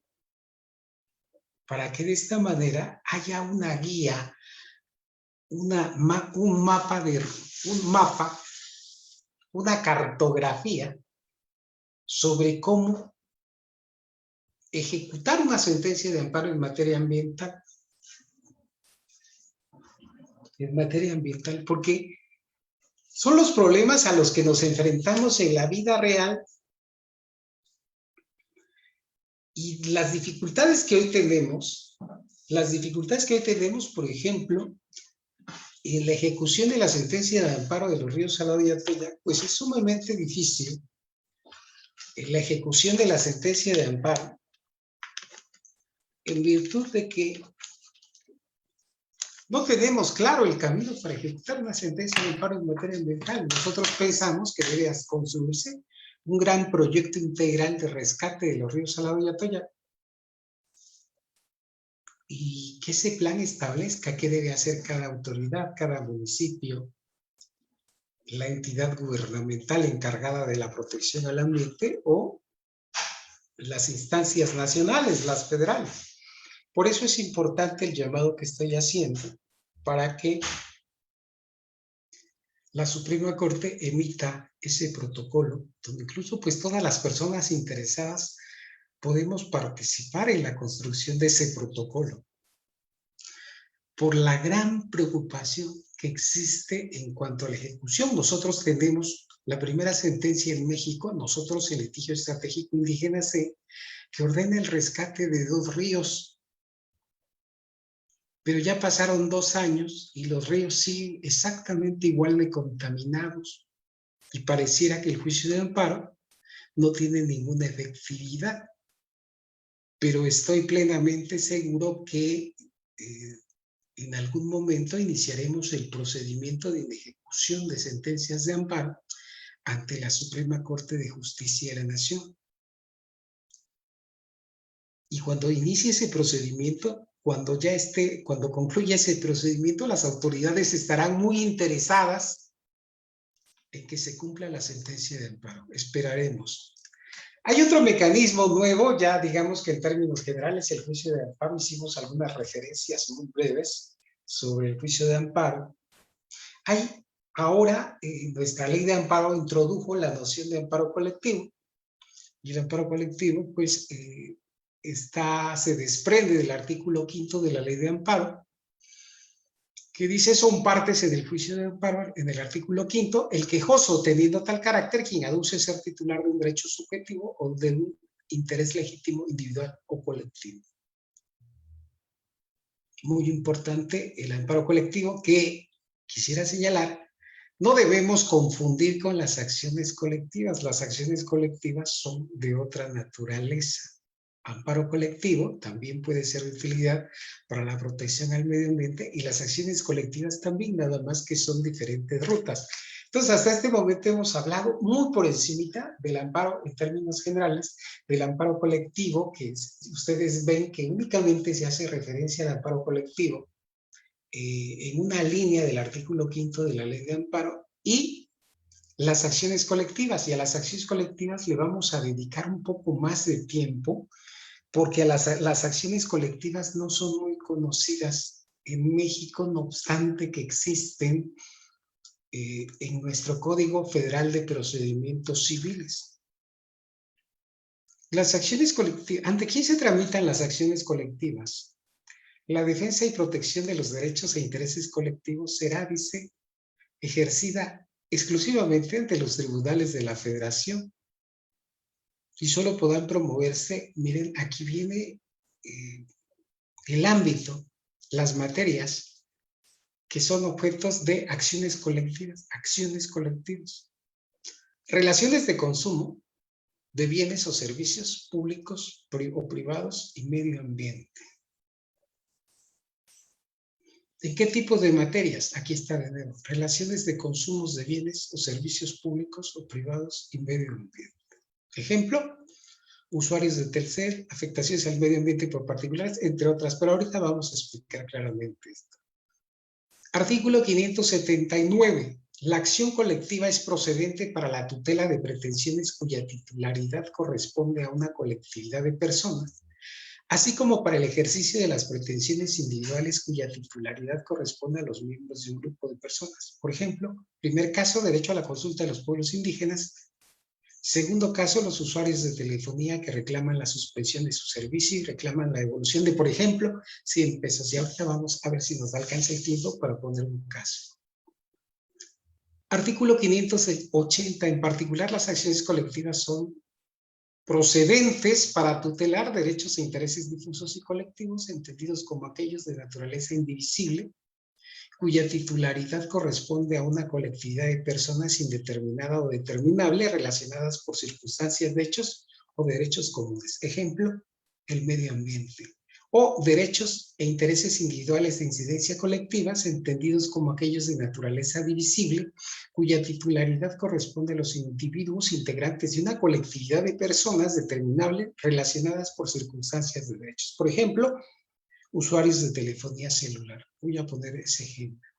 para que de esta manera haya una guía, un mapa, una cartografía sobre cómo ejecutar una sentencia de amparo en materia ambiental. Porque son los problemas a los que nos enfrentamos en la vida real y las dificultades que hoy tenemos, por ejemplo, en la ejecución de la sentencia de amparo de los ríos Salado y Atoyac, pues es sumamente difícil la ejecución de la sentencia de amparo, en virtud de que no tenemos claro el camino para ejecutar una sentencia de amparo en materia ambiental. Nosotros pensamos que debe construirse un gran proyecto integral de rescate de los ríos Salado y Atoyac, y que ese plan establezca qué debe hacer cada autoridad, cada municipio, la entidad gubernamental encargada de la protección al ambiente o las instancias nacionales, las federales. Por eso es importante el llamado que estoy haciendo para que la Suprema Corte emita ese protocolo, donde incluso pues todas las personas interesadas podemos participar en la construcción de ese protocolo, por la gran preocupación que existe en cuanto a la ejecución. Nosotros tenemos la primera sentencia en México, nosotros el litigio estratégico indígena C, que ordena el rescate de 2 ríos, pero ya pasaron 2 años y los ríos siguen exactamente igual de contaminados y pareciera que el juicio de amparo no tiene ninguna efectividad, pero estoy plenamente seguro que en algún momento iniciaremos el procedimiento de ejecución de sentencias de amparo ante la Suprema Corte de Justicia de la Nación. Y cuando inicie ese procedimiento, cuando concluya ese procedimiento, las autoridades estarán muy interesadas en que se cumpla la sentencia de amparo. Esperaremos. Hay otro mecanismo nuevo, ya digamos que en términos generales el juicio de amparo, hicimos algunas referencias muy breves sobre el juicio de amparo. Ahora nuestra ley de amparo introdujo la noción de amparo colectivo, y el amparo colectivo pues se desprende del artículo 5º de la ley de amparo, que dice: son partes en el juicio de amparo, en el artículo 5º, el quejoso teniendo tal carácter quien aduce ser titular de un derecho subjetivo o de un interés legítimo individual o colectivo. Muy importante el amparo colectivo, que quisiera señalar, no debemos confundir con las acciones colectivas. Las acciones colectivas son de otra naturaleza. Amparo colectivo también puede ser de utilidad para la protección al medio ambiente, y las acciones colectivas también, nada más que son diferentes rutas. Entonces, hasta este momento hemos hablado muy por encimita del amparo en términos generales, del amparo colectivo, que ustedes ven que únicamente se hace referencia al amparo colectivo en una línea del artículo 5º de la Ley de Amparo, y las acciones colectivas. Y a las acciones colectivas le vamos a dedicar un poco más de tiempo, porque las acciones colectivas no son muy conocidas en México, no obstante que existen en nuestro Código Federal de Procedimientos Civiles. Las acciones colectivas, ¿ante quién se tramitan las acciones colectivas? La defensa y protección de los derechos e intereses colectivos será, dice, ejercida exclusivamente ante los tribunales de la Federación, y solo podrán promoverse, miren, aquí viene el ámbito, las materias que son objetos de acciones colectivas, relaciones de consumo de bienes o servicios públicos o privados y medio ambiente. ¿En qué tipo de materias? Aquí está de nuevo. Relaciones de consumos de bienes o servicios públicos o privados y medio ambiente. Ejemplo, usuarios de Telcel, afectaciones al medio ambiente por particulares, entre otras. Pero ahorita vamos a explicar claramente esto. Artículo 579. La acción colectiva es procedente para la tutela de pretensiones cuya titularidad corresponde a una colectividad de personas, así como para el ejercicio de las pretensiones individuales cuya titularidad corresponde a los miembros de un grupo de personas. Por ejemplo, primer caso, derecho a la consulta de los pueblos indígenas. Segundo caso, los usuarios de telefonía que reclaman la suspensión de su servicio y reclaman la devolución de, por ejemplo, 100 pesos. Y ahorita vamos a ver si nos alcanza el tiempo para poner un caso. Artículo 580. En particular, las acciones colectivas son procedentes para tutelar derechos e intereses difusos y colectivos, entendidos como aquellos de naturaleza indivisible, cuya titularidad corresponde a una colectividad de personas indeterminada o determinable relacionadas por circunstancias de hechos o derechos comunes. Ejemplo, el medio ambiente. O derechos e intereses individuales de incidencia colectivas, entendidos como aquellos de naturaleza divisible, cuya titularidad corresponde a los individuos integrantes de una colectividad de personas determinable relacionadas por circunstancias de derechos. Por ejemplo, usuarios de telefonía celular. Voy a poner ese ejemplo.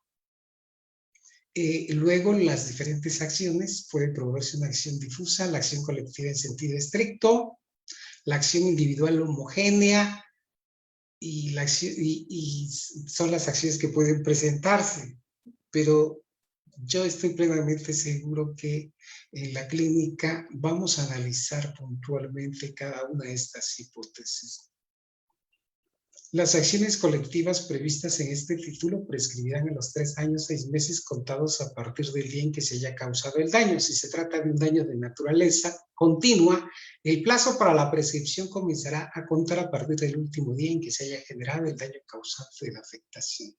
Luego, las diferentes acciones, puede promoverse una acción difusa, la acción colectiva en sentido estricto, la acción individual homogénea, y son las acciones que pueden presentarse. Pero yo estoy plenamente seguro que en la clínica vamos a analizar puntualmente cada una de estas hipótesis. Las acciones colectivas previstas en este título prescribirán en los 3 años 6 meses contados a partir del día en que se haya causado el daño. Si se trata de un daño de naturaleza continua, el plazo para la prescripción comenzará a contar a partir del último día en que se haya generado el daño causante de la afectación.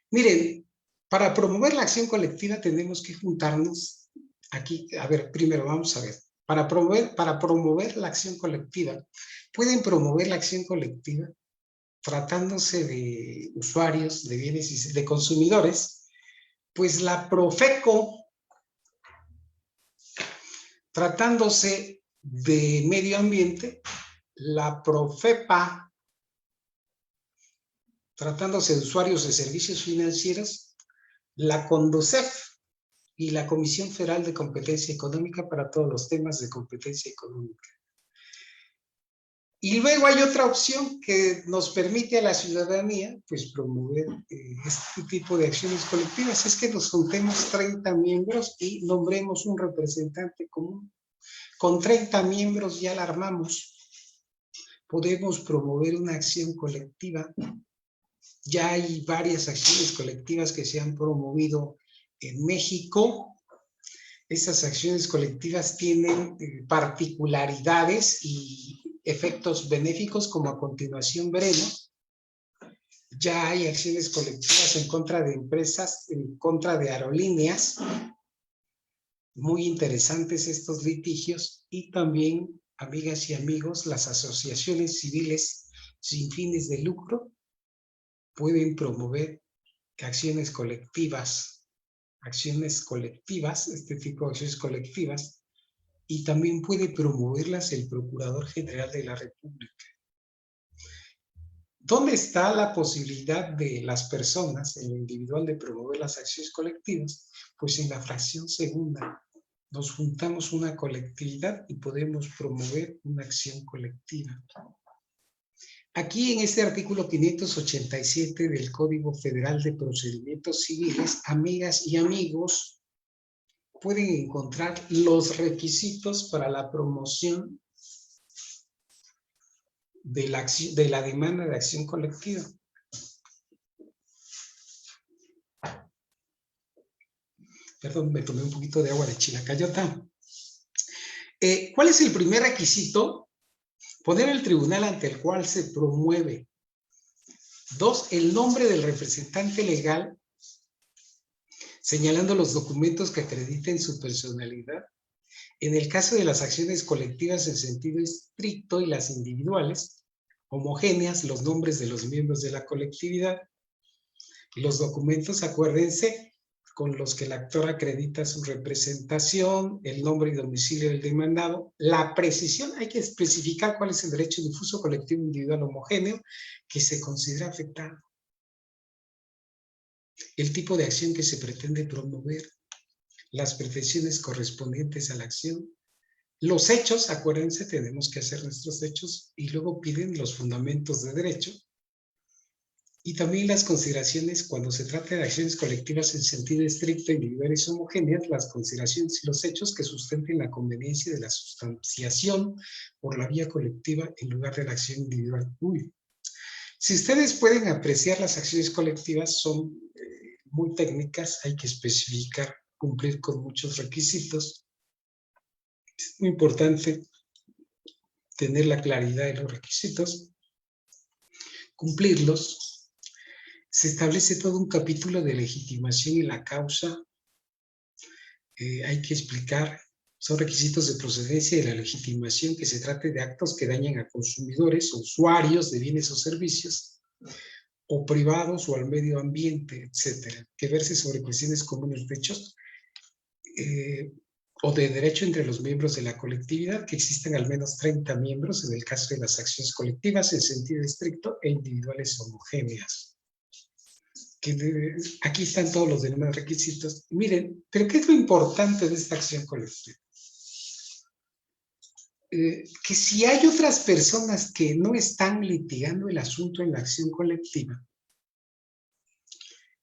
Miren, para promover la acción colectiva tenemos que juntarnos aquí. A ver, primero vamos a ver. Para promover la acción colectiva, pueden promover la acción colectiva tratándose de usuarios, de bienes y de consumidores, pues la Profeco, tratándose de medio ambiente, la Profepa, tratándose de usuarios de servicios financieros, la Conducef y la Comisión Federal de Competencia Económica para todos los temas de competencia económica. Y luego hay otra opción que nos permite a la ciudadanía, pues, promover este tipo de acciones colectivas, es que nos juntemos 30 miembros y nombremos un representante común. Con 30 miembros ya la armamos. Podemos promover una acción colectiva. Ya hay varias acciones colectivas que se han promovido en México. Esas acciones colectivas tienen particularidades y efectos benéficos, como a continuación veremos. Ya hay acciones colectivas en contra de empresas, en contra de aerolíneas. Muy interesantes estos litigios. Y también, amigas y amigos, las asociaciones civiles sin fines de lucro pueden promover acciones colectivas, este tipo de acciones colectivas, y también puede promoverlas el Procurador General de la República. ¿Dónde está la posibilidad de las personas, en lo individual, de promover las acciones colectivas? Pues en la fracción segunda. Nos juntamos una colectividad y podemos promover una acción colectiva. Aquí en este artículo 587 del Código Federal de Procedimientos Civiles, amigas y amigos, pueden encontrar los requisitos para la promoción de la demanda de acción colectiva. Perdón, me tomé un poquito de agua de Chilacayota. ¿Cuál es el primer requisito? Poner el tribunal ante el cual se promueve. 2, el nombre del representante legal, señalando los documentos que acrediten su personalidad. En el caso de las acciones colectivas en sentido estricto y las individuales, homogéneas, los nombres de los miembros de la colectividad. Los documentos, acuérdense, con los que el actor acredita su representación, el nombre y domicilio del demandado, la precisión, hay que especificar cuál es el derecho difuso, colectivo, individual, homogéneo, que se considera afectado. El tipo de acción que se pretende promover, las pretensiones correspondientes a la acción, los hechos, acuérdense, tenemos que hacer nuestros hechos, y luego piden los fundamentos de derecho, y también las consideraciones cuando se trata de acciones colectivas en sentido estricto, individuales homogéneas, las consideraciones y los hechos que sustenten la conveniencia de la sustanciación por la vía colectiva en lugar de la acción individual. Si ustedes pueden apreciar, las acciones colectivas son muy técnicas, hay que especificar, cumplir con muchos requisitos. Es muy importante tener la claridad de los requisitos, cumplirlos. Se establece todo un capítulo de legitimación y la causa. Hay que explicar, son requisitos de procedencia de la legitimación, que se trate de actos que dañan a consumidores o usuarios de bienes o servicios, o privados o al medio ambiente, etcétera. Que verse sobre cuestiones comunes de hechos o de derecho entre los miembros de la colectividad, que existen al menos 30 miembros en el caso de las acciones colectivas en sentido estricto e individuales homogéneas. Aquí están todos los demás requisitos. Miren, pero ¿qué es lo importante de esta acción colectiva? Que si hay otras personas que no están litigando el asunto en la acción colectiva,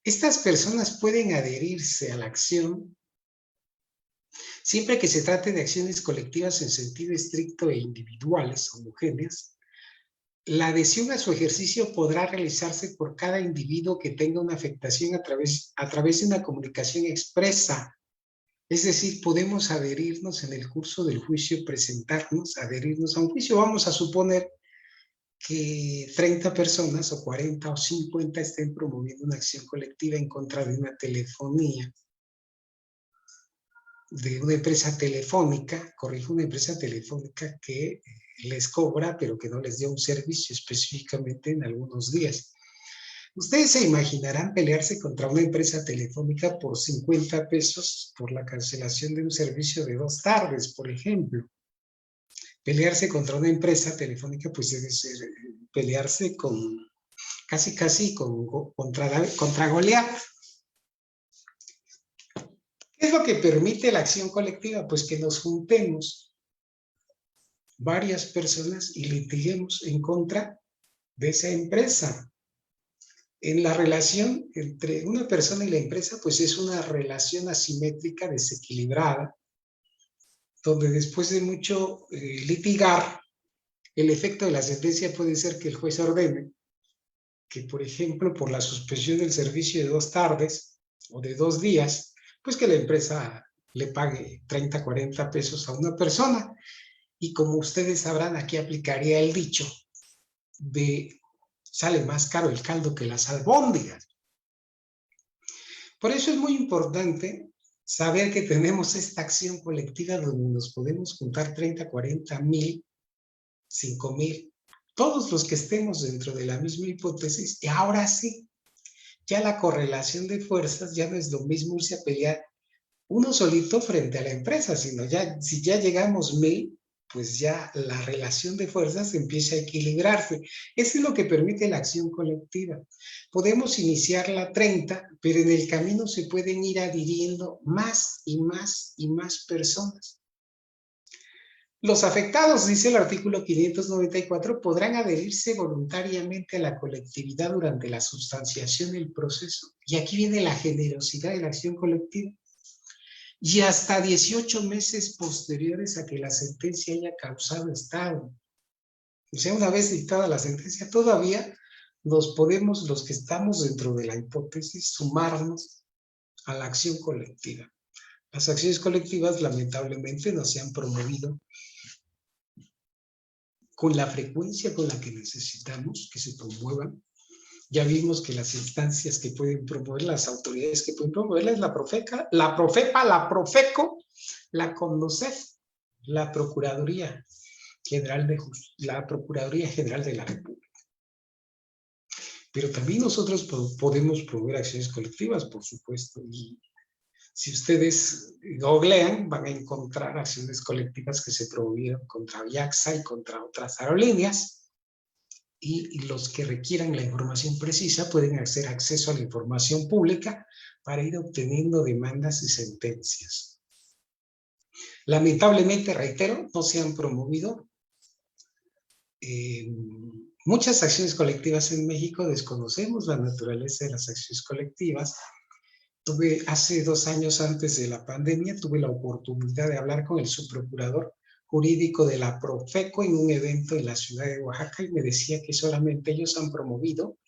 estas personas pueden adherirse a la acción siempre que se trate de acciones colectivas en sentido estricto e individuales, homogéneas. La adhesión a su ejercicio podrá realizarse por cada individuo que tenga una afectación a través de una comunicación expresa. Es decir, podemos adherirnos en el curso del juicio, presentarnos, adherirnos a un juicio. Vamos a suponer que 30 personas, o 40 o 50 estén promoviendo una acción colectiva en contra de una telefonía, de una empresa telefónica, una empresa telefónica que les cobra, pero que no les dio un servicio específicamente en algunos días. Ustedes se imaginarán pelearse contra una empresa telefónica por 50 pesos por la cancelación de un servicio de 2 tardes, por ejemplo. Pelearse contra una empresa telefónica, pues debe ser pelearse contra Goliat. ¿Qué es lo que permite la acción colectiva? Pues que nos juntemos varias personas y litiguemos en contra de esa empresa. En la relación entre una persona y la empresa, pues es una relación asimétrica, desequilibrada, donde después de mucho litigar, el efecto de la sentencia puede ser que el juez ordene que, por ejemplo, por la suspensión del servicio de 2 tardes o de 2 días, pues que la empresa le pague 30, 40 pesos a una persona. Y como ustedes sabrán, aquí aplicaría el dicho de sale más caro el caldo que las albóndigas. Por eso es muy importante saber que tenemos esta acción colectiva donde nos podemos juntar 30, 40, 1000, 5000, todos los que estemos dentro de la misma hipótesis. Y ahora sí, ya la correlación de fuerzas ya no es lo mismo irse a pelear uno solito frente a la empresa, sino ya, si ya llegamos 1000, pues ya la relación de fuerzas empieza a equilibrarse. Eso es lo que permite la acción colectiva. Podemos iniciarla a 30, pero en el camino se pueden ir adhiriendo más y más y más personas. Los afectados, dice el artículo 594, podrán adherirse voluntariamente a la colectividad durante la sustanciación del proceso. Y aquí viene la generosidad de la acción colectiva. Y hasta 18 meses posteriores a que la sentencia haya causado estado. O sea, una vez dictada la sentencia, todavía nos podemos, los que estamos dentro de la hipótesis, sumarnos a la acción colectiva. Las acciones colectivas, lamentablemente, no se han promovido con la frecuencia con la que necesitamos que se promuevan. Ya vimos que las instancias que pueden promover, las autoridades que pueden promoverla es la Profeca, la Profepa, la Profeco, la CONDOCEF, la Procuraduría General de la República. Pero también nosotros podemos promover acciones colectivas, por supuesto, y si ustedes googlean, van a encontrar acciones colectivas que se promovieron contra Aviaxa y contra otras aerolíneas, y los que requieran la información precisa pueden hacer acceso a la información pública para ir obteniendo demandas y sentencias. Lamentablemente, reitero, no se han promovido muchas acciones colectivas en México. Desconocemos la naturaleza de las acciones colectivas. Hace 2 años antes de la pandemia, tuve la oportunidad de hablar con el subprocurador jurídico de la Profeco en un evento en la ciudad de Oaxaca, y me decía que solamente ellos han promovido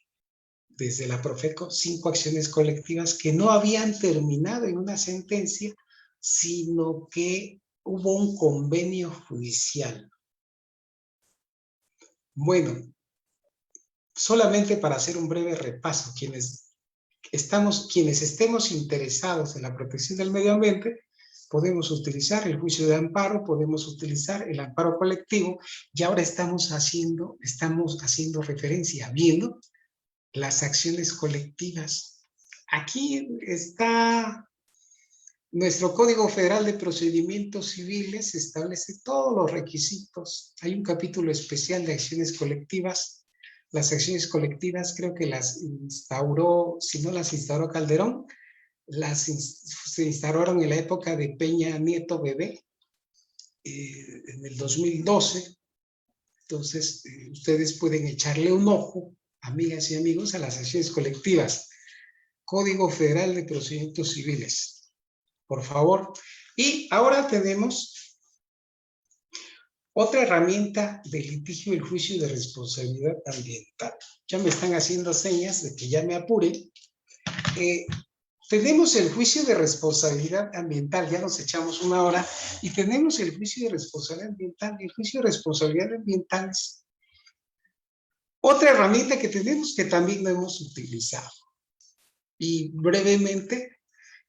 desde la Profeco 5 acciones colectivas que no habían terminado en una sentencia, sino que hubo un convenio judicial. Bueno, solamente para hacer un breve repaso, quienes estemos interesados en la protección del medio ambiente, podemos utilizar el juicio de amparo, podemos utilizar el amparo colectivo, y ahora estamos haciendo referencia, viendo las acciones colectivas. Aquí está nuestro Código Federal de Procedimientos Civiles, establece todos los requisitos. Hay un capítulo especial de acciones colectivas. Las acciones colectivas creo que las instauró, si no las instauró Calderón, se instauraron en la época de Peña Nieto Bebé, en el 2012. Entonces, ustedes pueden echarle un ojo, amigas y amigos, a las acciones colectivas. Código Federal de Procedimientos Civiles, por favor. Y ahora tenemos otra herramienta de litigio, el juicio de responsabilidad ambiental. Ya me están haciendo señas de que ya me apure. Tenemos el juicio de responsabilidad ambiental, ya nos echamos 1 hora, y tenemos el juicio de responsabilidad ambiental. El juicio de responsabilidad ambiental es otra herramienta que tenemos que también no hemos utilizado. Y brevemente,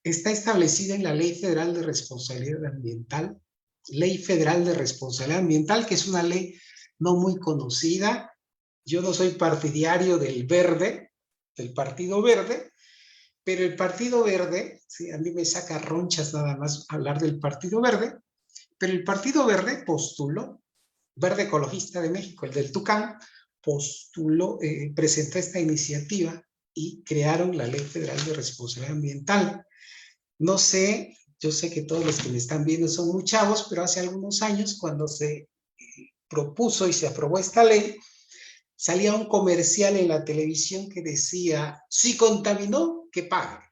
está establecida en la Ley Federal de Responsabilidad Ambiental, Ley Federal de Responsabilidad Ambiental, que es una ley no muy conocida. Yo no soy partidario del verde, del Partido Verde, pero el Partido Verde, sí, a mí me saca ronchas nada más hablar del Partido Verde, pero el Partido Verde postuló, Verde Ecologista de México, el del Tucán, postuló, presentó esta iniciativa y crearon la Ley Federal de Responsabilidad Ambiental. No sé, yo sé que todos los que me están viendo son muy chavos, pero hace algunos años, cuando se propuso y se aprobó esta ley, salía un comercial en la televisión que decía, si contaminó, que pague.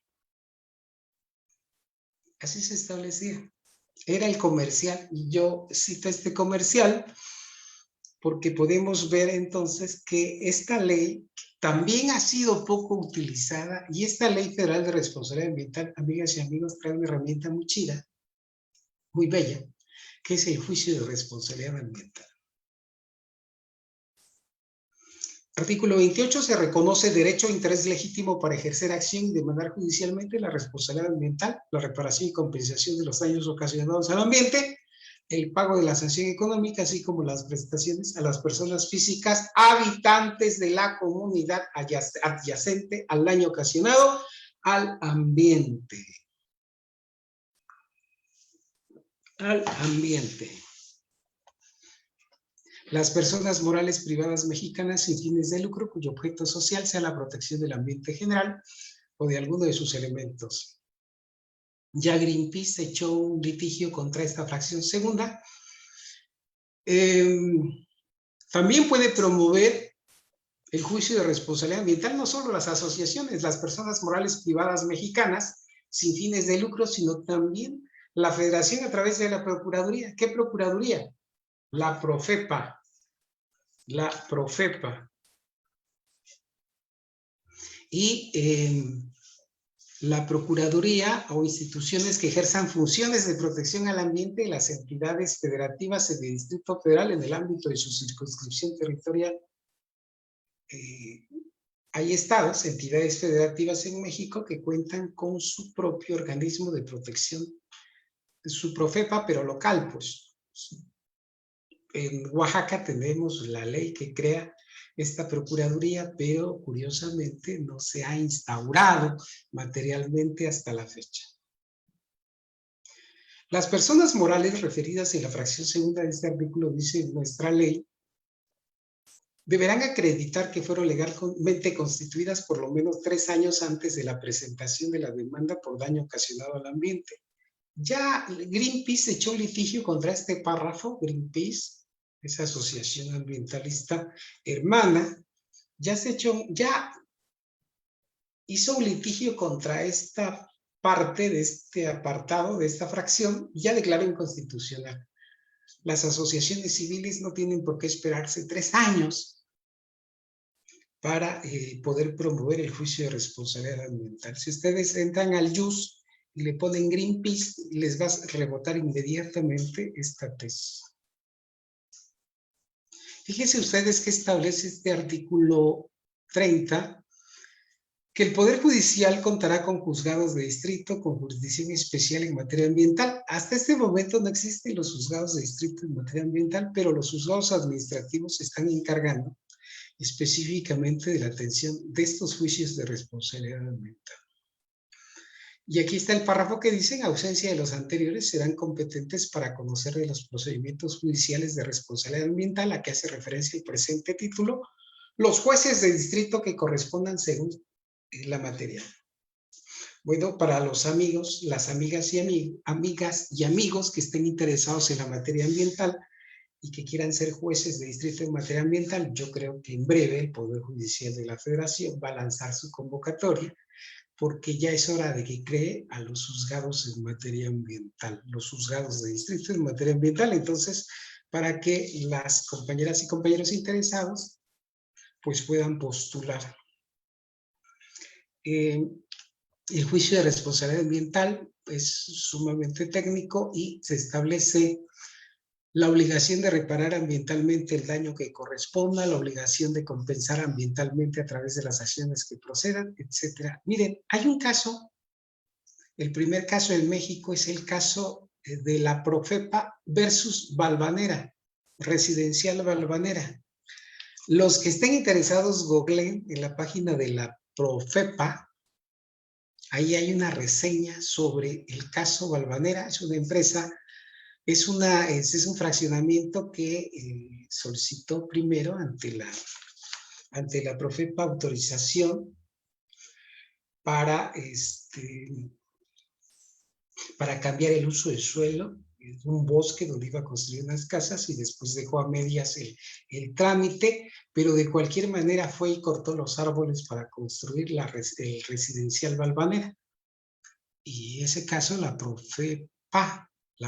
Así se establecía. Era el comercial, y yo cito este comercial porque podemos ver entonces que esta ley también ha sido poco utilizada, y esta Ley Federal de Responsabilidad Ambiental, amigas y amigos, trae una herramienta muy chida, muy bella, que es el juicio de responsabilidad ambiental. Artículo 28, se reconoce derecho e interés legítimo para ejercer acción y demandar judicialmente la responsabilidad ambiental, la reparación y compensación de los daños ocasionados al ambiente, el pago de la sanción económica, así como las prestaciones a las personas físicas habitantes de la comunidad adyacente al daño ocasionado al ambiente. Al ambiente. Las personas morales privadas mexicanas sin fines de lucro cuyo objeto social sea la protección del ambiente general o de alguno de sus elementos. Ya Greenpeace echó un litigio contra esta fracción segunda. También puede promover el juicio de responsabilidad ambiental no solo las asociaciones, las personas morales privadas mexicanas sin fines de lucro, sino también la Federación a través de la Procuraduría. ¿Qué Procuraduría? La Profepa. La Profepa. Y la Procuraduría o instituciones que ejerzan funciones de protección al ambiente y las entidades federativas del Distrito Federal en el ámbito de su circunscripción territorial. Hay estados, entidades federativas en México que cuentan con su propio organismo de protección, su Profepa, pero local, pues. En Oaxaca tenemos la ley que crea esta procuraduría, pero curiosamente no se ha instaurado materialmente hasta la fecha. Las personas morales referidas en la fracción segunda de este artículo, dice nuestra ley, deberán acreditar que fueron legalmente constituidas por lo menos 3 años antes de la presentación de la demanda por daño ocasionado al ambiente. Ya Greenpeace echó litigio contra este párrafo. Greenpeace, esa asociación ambientalista hermana, ya hizo un litigio contra esta parte de este apartado, de esta fracción, y ya declaró inconstitucional. Las asociaciones civiles no tienen por qué esperarse 3 años para poder promover el juicio de responsabilidad ambiental. Si ustedes entran al JUS y le ponen Greenpeace, les va a rebotar inmediatamente esta tesis. Fíjense ustedes que establece este artículo 30, que el Poder Judicial contará con juzgados de distrito con jurisdicción especial en materia ambiental. Hasta este momento no existen los juzgados de distrito en materia ambiental, pero los juzgados administrativos se están encargando específicamente de la atención de estos juicios de responsabilidad ambiental. Y aquí está el párrafo que dice: en ausencia de los anteriores, serán competentes para conocer de los procedimientos judiciales de responsabilidad ambiental a que hace referencia el presente título, los jueces de distrito que correspondan según la materia. Bueno, para los amigos, las amigas y amigos que estén interesados en la materia ambiental y que quieran ser jueces de distrito en materia ambiental, yo creo que en breve el Poder Judicial de la Federación va a lanzar su convocatoria, porque ya es hora de que cree a los juzgados en materia ambiental, los juzgados de distrito en materia ambiental. Entonces, para que las compañeras y compañeros interesados pues puedan postular. El juicio de responsabilidad ambiental es sumamente técnico y se establece la obligación de reparar ambientalmente el daño que corresponda, la obligación de compensar ambientalmente a través de las acciones que procedan, etc. Miren, hay un caso, el primer caso en México es el caso de la Profepa versus Valvanera, Residencial Valvanera. Los que estén interesados, googleen en la página de la Profepa. Ahí hay una reseña sobre el caso Valvanera. Es una empresa, es un fraccionamiento que solicitó primero ante la Profepa autorización para cambiar el uso del suelo, un bosque donde iba a construir unas casas, y después dejó a medias el trámite, pero de cualquier manera fue y cortó los árboles para construir el residencial Valvanera. Y ese caso la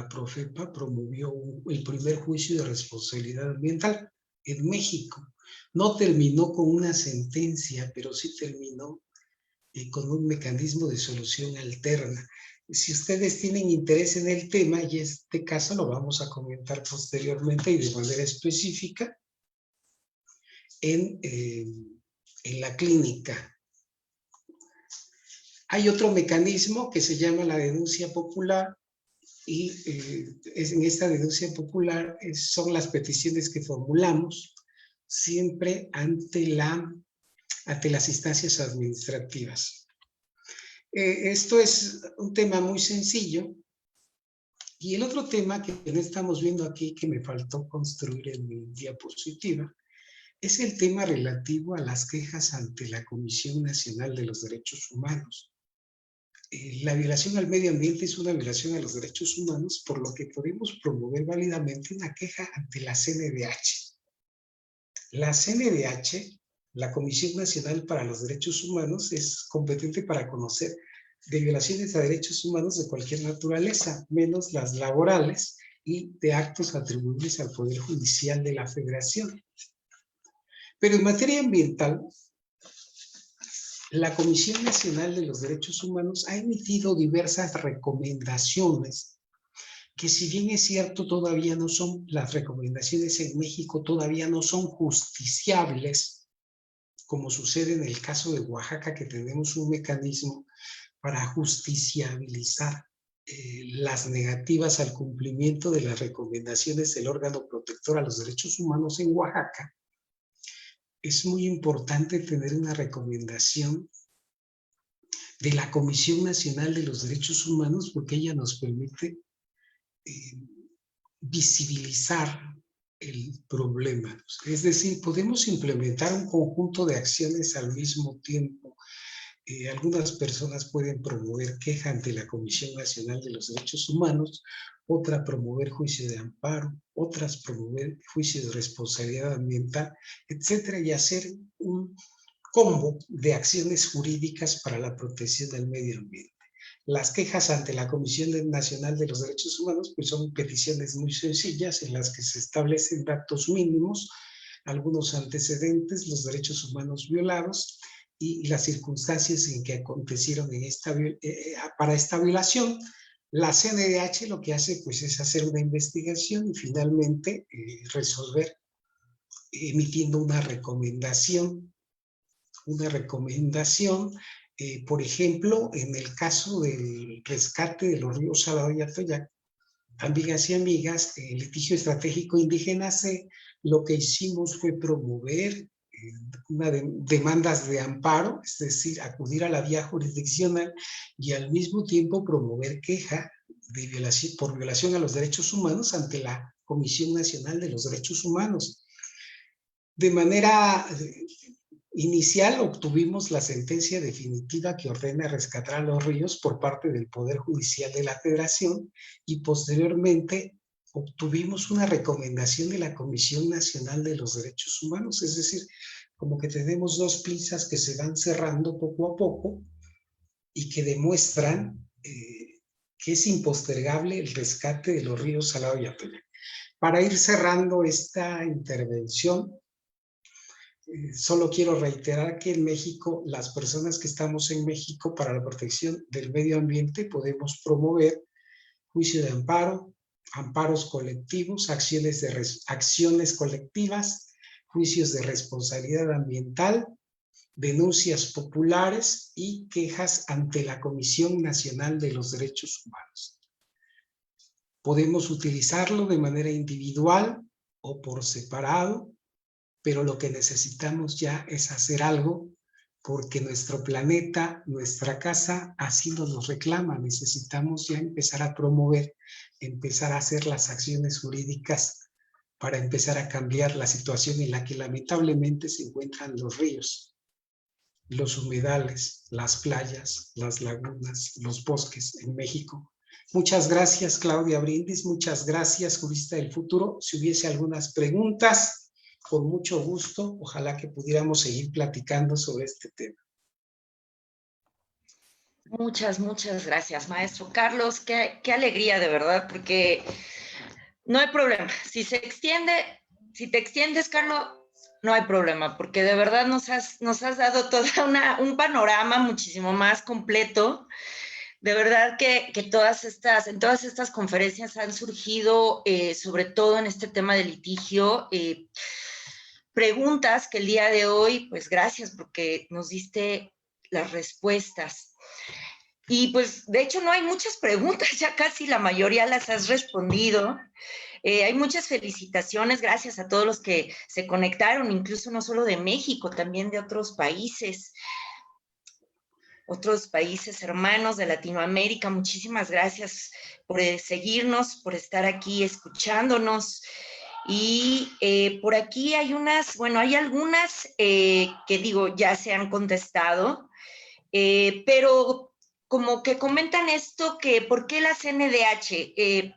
Profepa promovió el primer juicio de responsabilidad ambiental en México. No terminó con una sentencia, pero sí terminó con un mecanismo de solución alterna. Si ustedes tienen interés en el tema, y este caso lo vamos a comentar posteriormente y de manera específica en la clínica. Hay otro mecanismo que se llama la denuncia popular, y en esta denuncia popular son las peticiones que formulamos siempre ante las instancias administrativas. Esto es un tema muy sencillo Y el otro tema que no estamos viendo aquí, que me faltó construir en mi diapositiva, es el tema relativo a las quejas ante la Comisión Nacional de los Derechos Humanos. La violación al medio ambiente es una violación a los derechos humanos, por lo que podemos promover válidamente una queja ante la CNDH. La CNDH, la Comisión Nacional para los Derechos Humanos, es competente para conocer de violaciones a derechos humanos de cualquier naturaleza, menos las laborales y de actos atribuibles al Poder Judicial de la Federación. Pero en materia ambiental, la Comisión Nacional de los Derechos Humanos ha emitido diversas recomendaciones que, si bien es cierto, todavía no son, las recomendaciones en México todavía no son justiciables, como sucede en el caso de Oaxaca, que tenemos un mecanismo para justiciabilizar las negativas al cumplimiento de las recomendaciones del órgano protector a los derechos humanos en Oaxaca. Es muy importante tener una recomendación de la Comisión Nacional de los Derechos Humanos, porque ella nos permite visibilizar el problema. Es decir, podemos implementar un conjunto de acciones al mismo tiempo. Algunas personas pueden promover queja ante la Comisión Nacional de los Derechos Humanos, otra promover juicio de amparo, otras promover juicio de responsabilidad ambiental, etcétera, y hacer un combo de acciones jurídicas para la protección del medio ambiente. Las quejas ante la Comisión Nacional de los Derechos Humanos pues son peticiones muy sencillas en las que se establecen datos mínimos, algunos antecedentes, los derechos humanos violados y las circunstancias en que acontecieron en para esta violación. La CNDH lo que hace pues es hacer una investigación y finalmente resolver emitiendo una recomendación. Por ejemplo, en el caso del rescate de los ríos Salado y Atoyac, amigas y amigas, el litigio estratégico indígena C, lo que hicimos fue promover demandas de amparo, es decir, acudir a la vía jurisdiccional y al mismo tiempo promover queja por violación a los derechos humanos ante la Comisión Nacional de los Derechos Humanos. De manera inicial obtuvimos la sentencia definitiva que ordena rescatar a los ríos por parte del Poder Judicial de la Federación y posteriormente obtuvimos una recomendación de la Comisión Nacional de los Derechos Humanos, es decir, como que tenemos dos pinzas que se van cerrando poco a poco y que demuestran que es impostergable el rescate de los ríos Salado y Atoyac. Para ir cerrando esta intervención, solo quiero reiterar que en México, las personas que estamos en México para la protección del medio ambiente podemos promover juicio de amparo, amparos colectivos, acciones colectivas, juicios de responsabilidad ambiental, denuncias populares y quejas ante la Comisión Nacional de los Derechos Humanos. Podemos utilizarlo de manera individual o por separado, pero lo que necesitamos ya es hacer algo porque nuestro planeta, nuestra casa, así nos lo reclama. Necesitamos ya empezar a promover, empezar a hacer las acciones jurídicas para empezar a cambiar la situación en la que lamentablemente se encuentran los ríos, los humedales, las playas, las lagunas, los bosques en México. Muchas gracias, Claudia Brindis. Muchas gracias, Jurista del Futuro. Si hubiese algunas preguntas, con mucho gusto, ojalá que pudiéramos seguir platicando sobre este tema. Muchas gracias, maestro Carlos. Qué alegría, de verdad, porque no hay problema. Si te extiendes, Carlos, no hay problema, porque de verdad nos has dado todo un panorama muchísimo más completo. De verdad que en todas estas conferencias han surgido, sobre todo en este tema de litigio, preguntas que el día de hoy, pues gracias porque nos diste las respuestas. Y pues de hecho no hay muchas preguntas, ya casi la mayoría las has respondido. Hay muchas felicitaciones, gracias a todos los que se conectaron, incluso no solo de México, también de otros países. otros países hermanos de Latinoamérica. Muchísimas gracias por seguirnos, por estar aquí escuchándonos. Y por aquí hay hay algunas que digo, ya se han contestado, pero como que comentan esto, que ¿por qué la CNDH?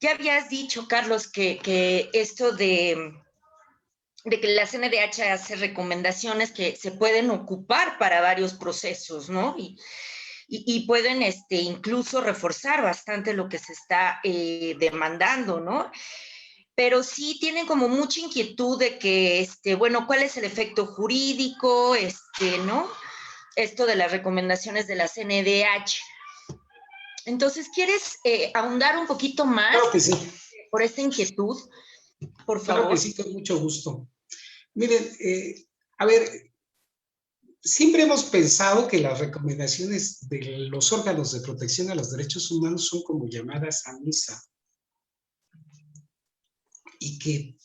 Ya habías dicho, Carlos, que esto de que la CNDH hace recomendaciones que se pueden ocupar para varios procesos, ¿no? Y pueden incluso reforzar bastante lo que se está demandando, ¿no? Pero sí tienen como mucha inquietud de que, bueno, ¿cuál es el efecto jurídico, ¿no? Esto de las recomendaciones de la CNDH. Entonces, ¿quieres ahondar un poquito más Claro que sí. por esta inquietud? Por favor. Claro que sí, con mucho gusto. Miren, a ver, siempre hemos pensado que las recomendaciones de los órganos de protección a los derechos humanos son como llamadas a misa. Y que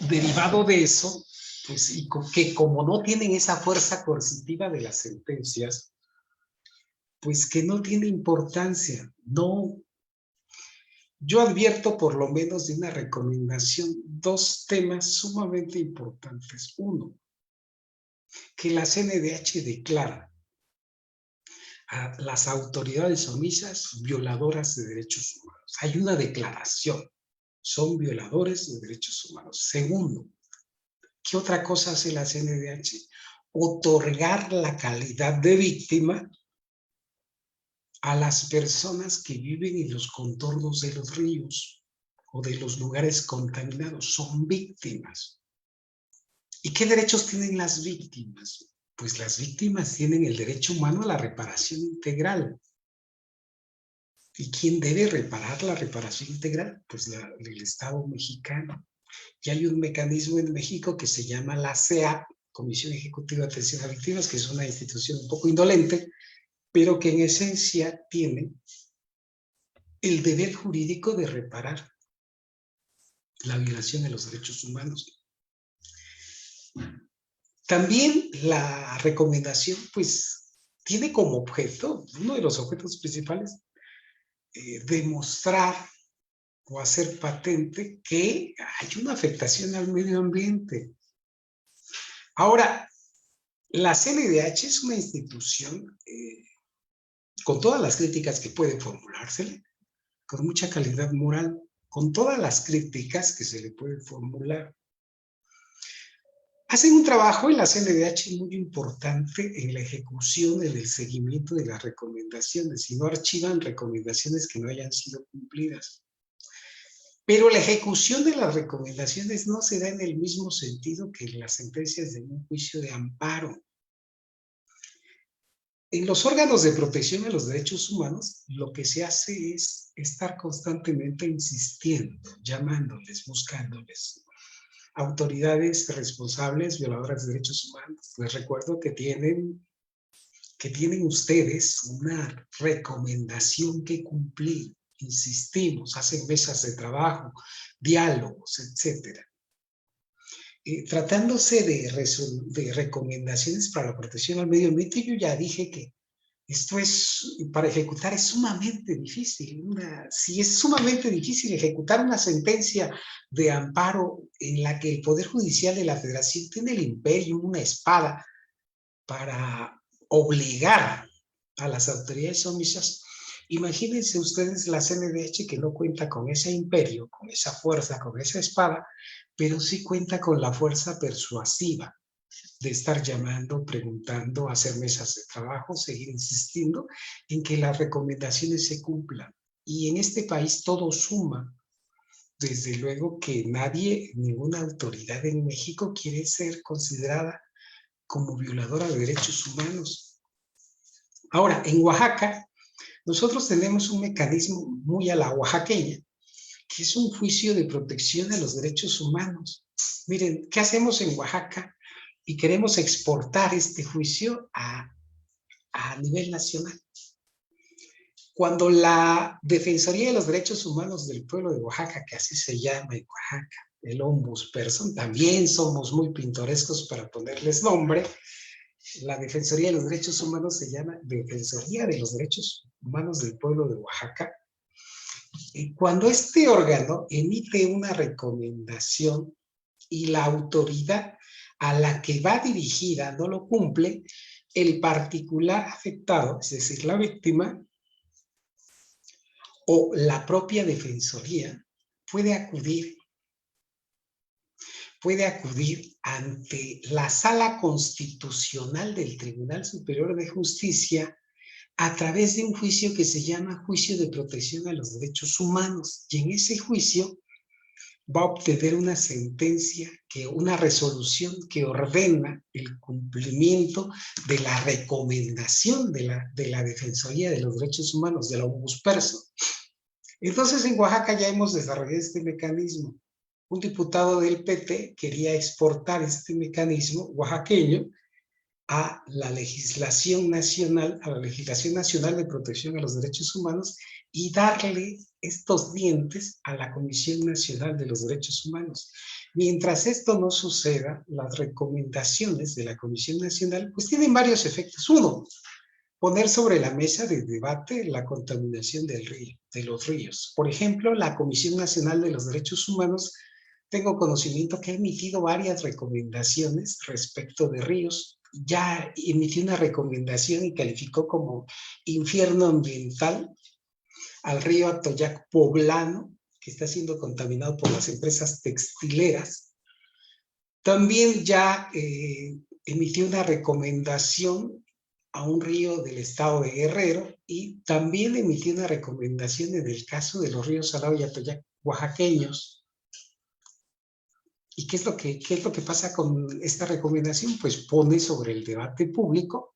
derivado de eso, pues, y que como no tienen esa fuerza coercitiva de las sentencias, pues que no tiene importancia. No. Yo advierto por lo menos de una recomendación dos temas sumamente importantes. Uno, que la CNDH declara a las autoridades omisas violadoras de derechos humanos. Hay una declaración, son violadores de derechos humanos. Segundo, ¿qué otra cosa hace la CNDH? Otorgar la calidad de víctima a las personas que viven en los contornos de los ríos o de los lugares contaminados. Son víctimas. ¿Y qué derechos tienen las víctimas? Pues las víctimas tienen el derecho humano a la reparación integral. ¿Y quién debe reparar la reparación integral? Pues el Estado mexicano. Y hay un mecanismo en México que se llama la CEAP, Comisión Ejecutiva de Atención a Víctimas, que es una institución un poco indolente, pero que en esencia tiene el deber jurídico de reparar la violación de los derechos humanos. También la recomendación, pues, tiene como objeto, uno de los objetos principales, demostrar o hacer patente que hay una afectación al medio ambiente. Ahora, la CNDH es una institución con todas las críticas que pueden formulársele, con mucha calidad moral, con todas las críticas que se le pueden formular. Hacen un trabajo en la CNDH muy importante en la ejecución, en el seguimiento de las recomendaciones, y no archivan recomendaciones que no hayan sido cumplidas. Pero la ejecución de las recomendaciones no se da en el mismo sentido que en las sentencias de un juicio de amparo. En los órganos de protección a los derechos humanos, lo que se hace es estar constantemente insistiendo, llamándoles, buscándoles. Autoridades responsables, violadoras de derechos humanos, les recuerdo que tienen ustedes una recomendación que cumplir. Insistimos, hacen mesas de trabajo, diálogos, etc. Tratándose de recomendaciones para la protección al medio ambiente, yo ya dije que esto para ejecutar es sumamente difícil. Si es sumamente difícil ejecutar una sentencia de amparo en la que el Poder Judicial de la Federación tiene el imperio, una espada, para obligar a las autoridades omisas, imagínense ustedes la CNDH que no cuenta con ese imperio, con esa fuerza, con esa espada, pero sí cuenta con la fuerza persuasiva de estar llamando, preguntando, hacer mesas de trabajo, seguir insistiendo en que las recomendaciones se cumplan. Y en este país todo suma. Desde luego que ninguna autoridad en México quiere ser considerada como violadora de derechos humanos. Ahora, en Oaxaca, nosotros tenemos un mecanismo muy a la oaxaqueña, que es un juicio de protección a los derechos humanos. Miren, ¿qué hacemos en Oaxaca? Y queremos exportar este juicio a nivel nacional. Cuando la Defensoría de los Derechos Humanos del Pueblo de Oaxaca, que así se llama en Oaxaca, el Ombudsperson, también somos muy pintorescos para ponerles nombre, La Defensoría de los Derechos Humanos se llama Defensoría de los Derechos Humanos del Pueblo de Oaxaca. Y cuando este órgano emite una recomendación y la autoridad a la que va dirigida no lo cumple, el particular afectado, es decir, la víctima, o la propia defensoría, puede acudir ante la Sala Constitucional del Tribunal Superior de Justicia a través de un juicio que se llama Juicio de Protección a los Derechos Humanos. Y en ese juicio va a obtener una sentencia, una resolución que ordena el cumplimiento de la recomendación de la Defensoría de los Derechos Humanos, de la Ombudsperson. Entonces, en Oaxaca ya hemos desarrollado este mecanismo. Un diputado del PT quería exportar este mecanismo oaxaqueño a la legislación nacional de protección a los derechos humanos y darle estos dientes a la Comisión Nacional de los Derechos Humanos. Mientras esto no suceda, las recomendaciones de la Comisión Nacional pues tienen varios efectos. Uno, poner sobre la mesa de debate la contaminación del río, de los ríos. Por ejemplo, la Comisión Nacional de los Derechos Humanos, tengo conocimiento que ha emitido varias recomendaciones respecto de ríos. Ya emitió una recomendación y calificó como infierno ambiental al río Atoyac poblano, que está siendo contaminado por las empresas textileras. También ya emitió una recomendación a un río del estado de Guerrero y también emitió una recomendación en el caso de los ríos Salado y Atoyac oaxaqueños. ¿Y qué es lo que pasa con esta recomendación? Pues pone sobre el debate público,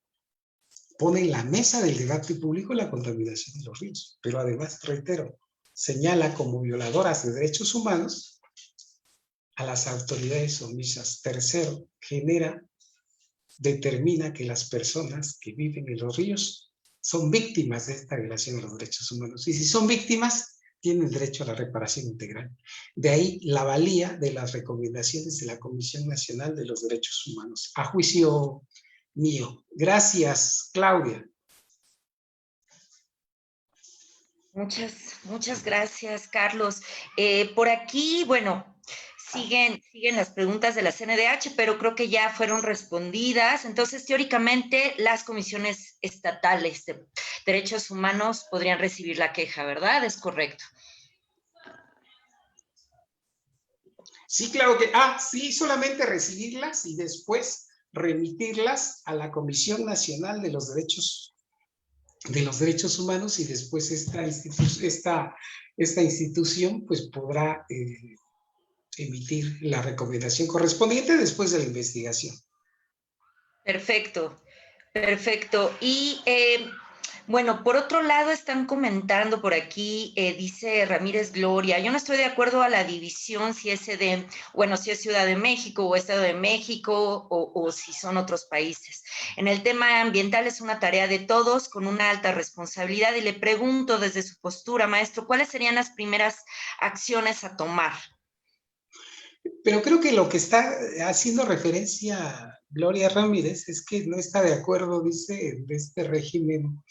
pone en la mesa del debate público la contaminación de los ríos, pero además, reitero, señala como violadoras de derechos humanos a las autoridades omisas. Tercero, determina que las personas que viven en los ríos son víctimas de esta violación de los derechos humanos. Y si son víctimas, tienen derecho a la reparación integral. De ahí la valía de las recomendaciones de la Comisión Nacional de los Derechos Humanos, a juicio mío. Gracias, Claudia. Muchas gracias, Carlos. Por aquí, bueno, siguen las preguntas de la CNDH, pero creo que ya fueron respondidas. Entonces, teóricamente, las comisiones estatales de derechos humanos podrían recibir la queja, ¿verdad? Es correcto. Sí, claro que, sí, solamente recibirlas y después remitirlas a la Comisión Nacional de los Derechos Humanos y después esta institución pues podrá emitir la recomendación correspondiente después de la investigación. Perfecto. Y bueno, por otro lado están comentando por aquí, dice Ramírez Gloria, yo no estoy de acuerdo a la división si es Ciudad de México o Estado de México o si son otros países. En el tema ambiental es una tarea de todos con una alta responsabilidad y le pregunto desde su postura, maestro, ¿cuáles serían las primeras acciones a tomar? Pero creo que lo que está haciendo referencia Gloria Ramírez es que no está de acuerdo, dice, de este régimen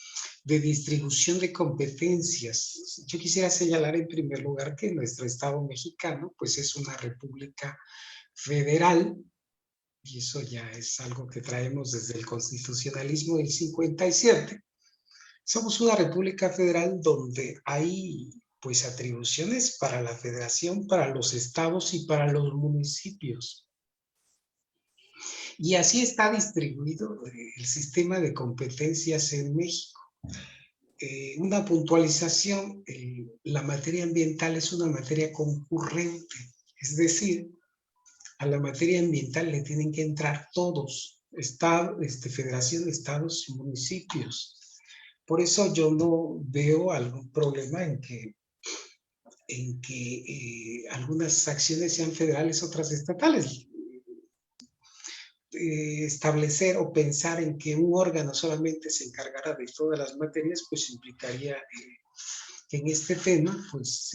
de distribución de competencias. Yo quisiera señalar en primer lugar que nuestro Estado mexicano pues es una república federal y eso ya es algo que traemos desde el constitucionalismo del 57. Somos una república federal donde hay pues atribuciones para la federación, para los estados y para los municipios. Y así está distribuido el sistema de competencias en México. Una puntualización, la materia ambiental es una materia concurrente, es decir, a la materia ambiental le tienen que entrar todos, federación, estados y municipios. Por eso yo no veo algún problema en que algunas acciones sean federales, otras estatales. Establecer o pensar en que un órgano solamente se encargará de todas las materias, pues implicaría que en este tema, pues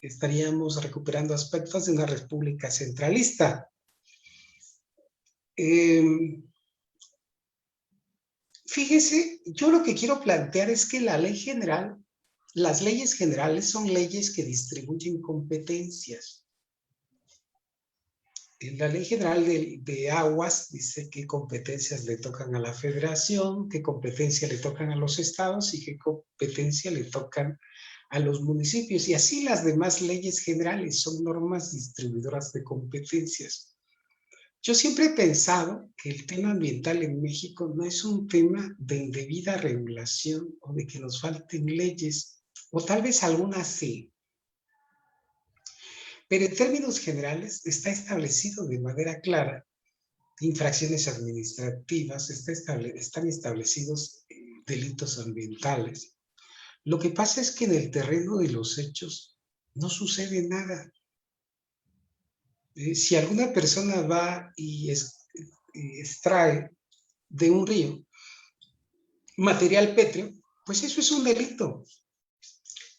estaríamos recuperando aspectos de una república centralista. Fíjese, yo lo que quiero plantear es que la ley general, las leyes generales son leyes que distribuyen competencias. En la Ley General de Aguas dice qué competencias le tocan a la Federación, qué competencias le tocan a los estados y qué competencias le tocan a los municipios. Y así las demás leyes generales son normas distribuidoras de competencias. Yo siempre he pensado que el tema ambiental en México no es un tema de indebida regulación o de que nos falten leyes, o tal vez algunas sí. Pero en términos generales está establecido de manera clara infracciones administrativas, están establecidos delitos ambientales. Lo que pasa es que en el terreno de los hechos no sucede nada. Si alguna persona va y extrae de un río material pétreo, pues eso es un delito.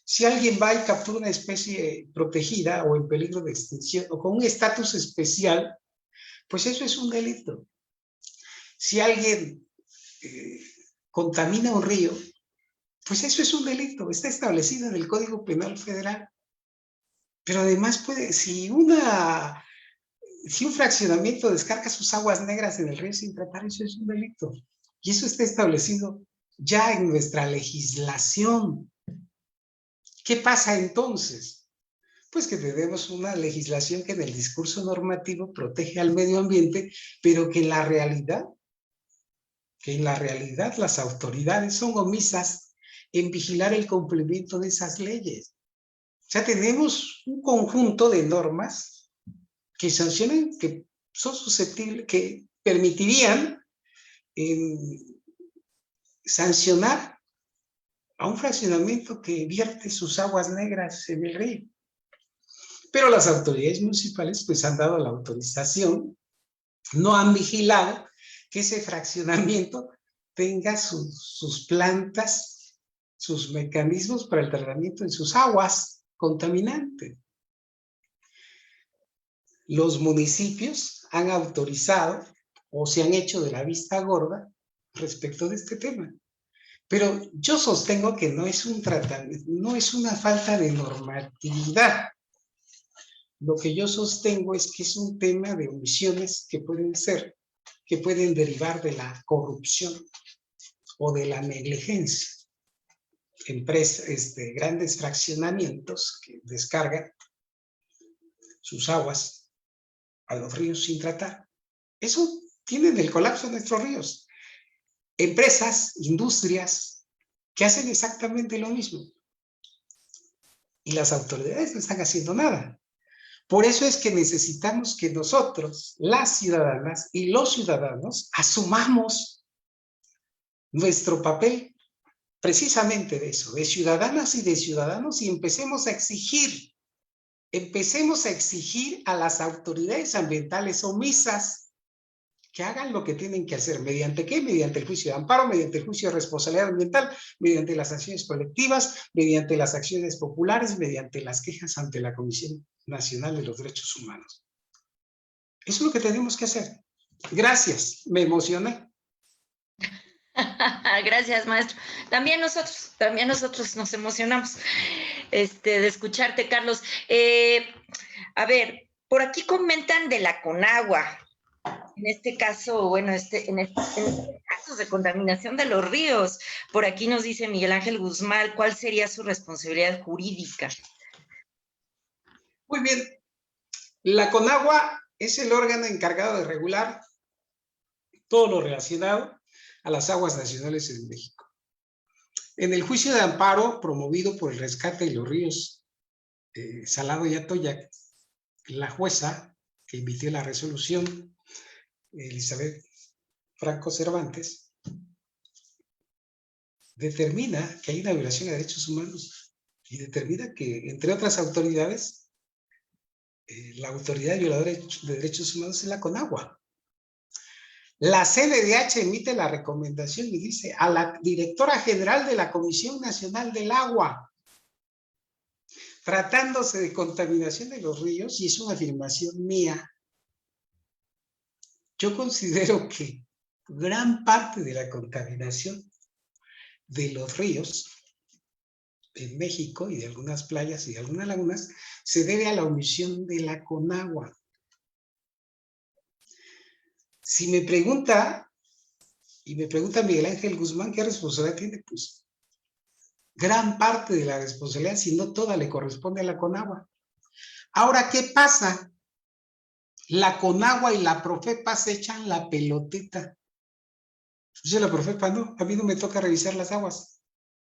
Si alguien va y captura una especie protegida o en peligro de extinción o con un estatus especial, pues eso es un delito. Si alguien contamina un río, pues eso es un delito, está establecido en el Código Penal Federal. Pero además si un fraccionamiento descarga sus aguas negras en el río sin tratar, eso es un delito. Y eso está establecido ya en nuestra legislación. ¿Qué pasa entonces? Pues que tenemos una legislación que en el discurso normativo protege al medio ambiente, pero que en la realidad las autoridades son omisas en vigilar el cumplimiento de esas leyes. O sea, tenemos un conjunto de normas que sancionan, que son susceptibles, que permitirían sancionar a un fraccionamiento que vierte sus aguas negras en el río. Pero las autoridades municipales pues han dado la autorización, no han vigilado que ese fraccionamiento tenga sus plantas, sus mecanismos para el tratamiento de sus aguas contaminantes. Los municipios han autorizado o se han hecho de la vista gorda respecto de este tema. Pero yo sostengo que no es un tratamiento, no es una falta de normatividad. Lo que yo sostengo es que es un tema de omisiones que pueden derivar de la corrupción o de la negligencia. Grandes fraccionamientos que descargan sus aguas a los ríos sin tratar. Eso tiene el colapso de nuestros ríos. Empresas, industrias, que hacen exactamente lo mismo. Y las autoridades no están haciendo nada. Por eso es que necesitamos que nosotros, las ciudadanas y los ciudadanos, asumamos nuestro papel precisamente de eso, de ciudadanas y de ciudadanos, y empecemos a exigir a las autoridades ambientales omisas que hagan lo que tienen que hacer. ¿Mediante qué? Mediante el juicio de amparo, mediante el juicio de responsabilidad ambiental, mediante las acciones colectivas, mediante las acciones populares, mediante las quejas ante la Comisión Nacional de los Derechos Humanos. Eso es lo que tenemos que hacer. Gracias, me emocioné. Gracias, maestro. También nosotros nos emocionamos de escucharte, Carlos. A ver, por aquí comentan de la Conagua. En este caso, bueno, en casos de contaminación de los ríos. Por aquí nos dice Miguel Ángel Guzmán, ¿cuál sería su responsabilidad jurídica? Muy bien. La Conagua es el órgano encargado de regular todo lo relacionado a las aguas nacionales en México. En el juicio de amparo promovido por el rescate de los ríos Salado y Atoyac, la jueza que emitió la resolución, Elizabeth Franco Cervantes, determina que hay una violación de derechos humanos y determina que, entre otras autoridades, la autoridad violadora de derechos humanos es la Conagua. La CNDH emite la recomendación y dice a la directora general de la Comisión Nacional del Agua, tratándose de contaminación de los ríos, y es una afirmación mía, yo considero que gran parte de la contaminación de los ríos en México y de algunas playas y de algunas lagunas se debe a la omisión de la Conagua. Si me pregunta, y me pregunta Miguel Ángel Guzmán, ¿qué responsabilidad tiene? Pues gran parte de la responsabilidad, si no toda, le corresponde a la Conagua. Ahora, ¿qué pasa? La Conagua y la Profepa se echan la pelotita. Dice la Profepa, no, a mí no me toca revisar las aguas.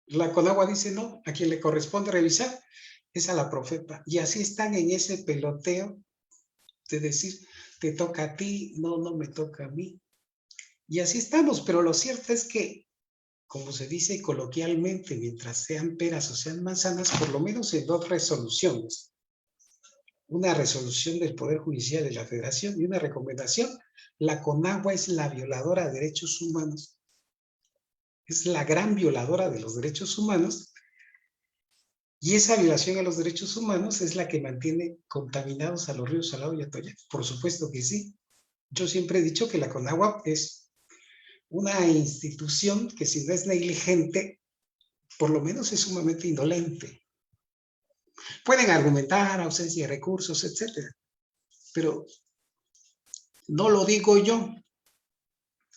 La Conagua dice, no, a quien le corresponde revisar es a la Profepa. Y así están en ese peloteo de decir, te toca a ti, no, no me toca a mí. Y así estamos, pero lo cierto es que, como se dice coloquialmente, mientras sean peras o sean manzanas, por lo menos en 2 resoluciones, una resolución del Poder Judicial de la Federación y una recomendación, la Conagua es la violadora de derechos humanos, es la gran violadora de los derechos humanos, y esa violación a los derechos humanos es la que mantiene contaminados a los ríos Salado y Atoyac. Por supuesto que sí. Yo siempre he dicho que la Conagua es una institución que, si no es negligente, por lo menos es sumamente indolente. Pueden argumentar ausencia de recursos, etcétera, pero no lo digo yo.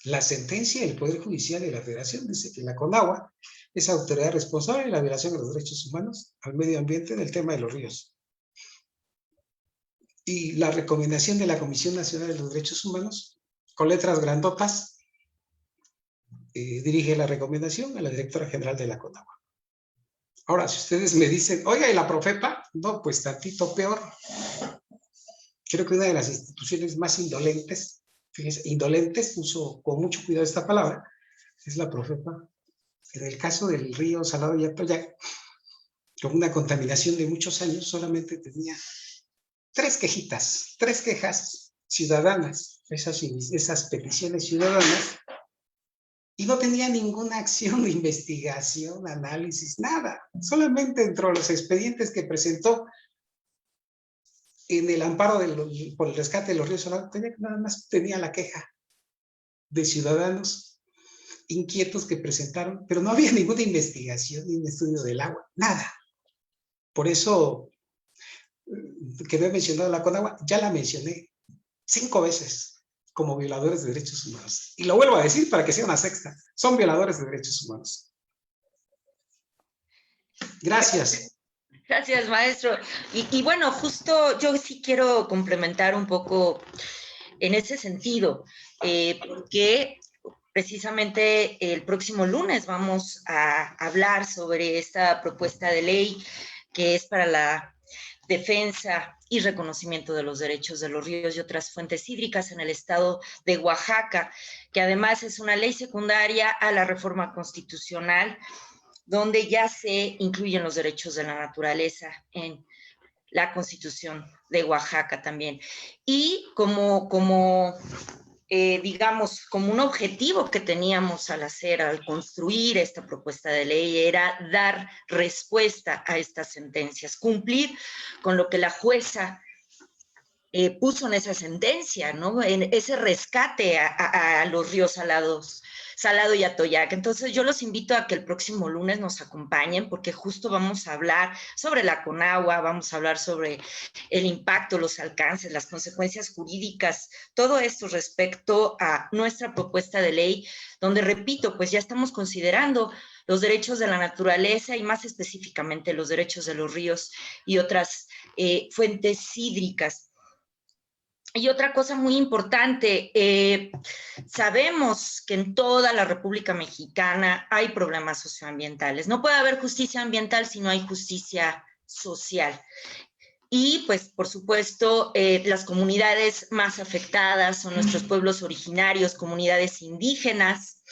La sentencia del Poder Judicial de la Federación dice que la Conagua es autoridad responsable de la violación de los derechos humanos al medio ambiente en el tema de los ríos. Y la recomendación de la Comisión Nacional de los Derechos Humanos, con letras grandotas, dirige la recomendación a la directora general de la Conagua. Ahora, si ustedes me dicen, oiga, ¿y la Profepa? No, pues tantito peor. Creo que una de las instituciones más indolentes, fíjense, indolentes, uso con mucho cuidado esta palabra, es la Profepa. En el caso del río Salado y Atoyac, con una contaminación de muchos años, solamente tenía 3 quejitas, 3 quejas ciudadanas, esas peticiones ciudadanas, y no tenía ninguna acción de investigación, análisis, nada. Solamente dentro de los expedientes que presentó en el amparo por el rescate de los ríos Salado, nada más tenía la queja de ciudadanos inquietos que presentaron, pero no había ninguna investigación ni un estudio del agua, nada. Por eso, que no he mencionado la Conagua, ya la mencioné 5 veces como violadores de derechos humanos. Y lo vuelvo a decir para que sea una sexta. Son violadores de derechos humanos. Gracias. Gracias, maestro. Y bueno, justo yo sí quiero complementar un poco en ese sentido, porque precisamente el próximo lunes vamos a hablar sobre esta propuesta de ley que es para la defensa y reconocimiento de los derechos de los ríos y otras fuentes hídricas en el estado de Oaxaca, que además es una ley secundaria a la reforma constitucional, donde ya se incluyen los derechos de la naturaleza en la Constitución de Oaxaca también. Y digamos, como un objetivo que teníamos al construir esta propuesta de ley, era dar respuesta a estas sentencias, cumplir con lo que la jueza puso en esa sentencia, ¿no? En ese rescate a los ríos salados, Salado y Atoyac. Entonces yo los invito a que el próximo lunes nos acompañen, porque justo vamos a hablar sobre la Conagua, vamos a hablar sobre el impacto, los alcances, las consecuencias jurídicas, todo esto respecto a nuestra propuesta de ley, donde, repito, pues ya estamos considerando los derechos de la naturaleza y más específicamente los derechos de los ríos y otras fuentes hídricas. Y otra cosa muy importante, sabemos que en toda la República Mexicana hay problemas socioambientales. No puede haber justicia ambiental si no hay justicia social. Y pues, por supuesto, las comunidades más afectadas son nuestros pueblos originarios, comunidades indígenas.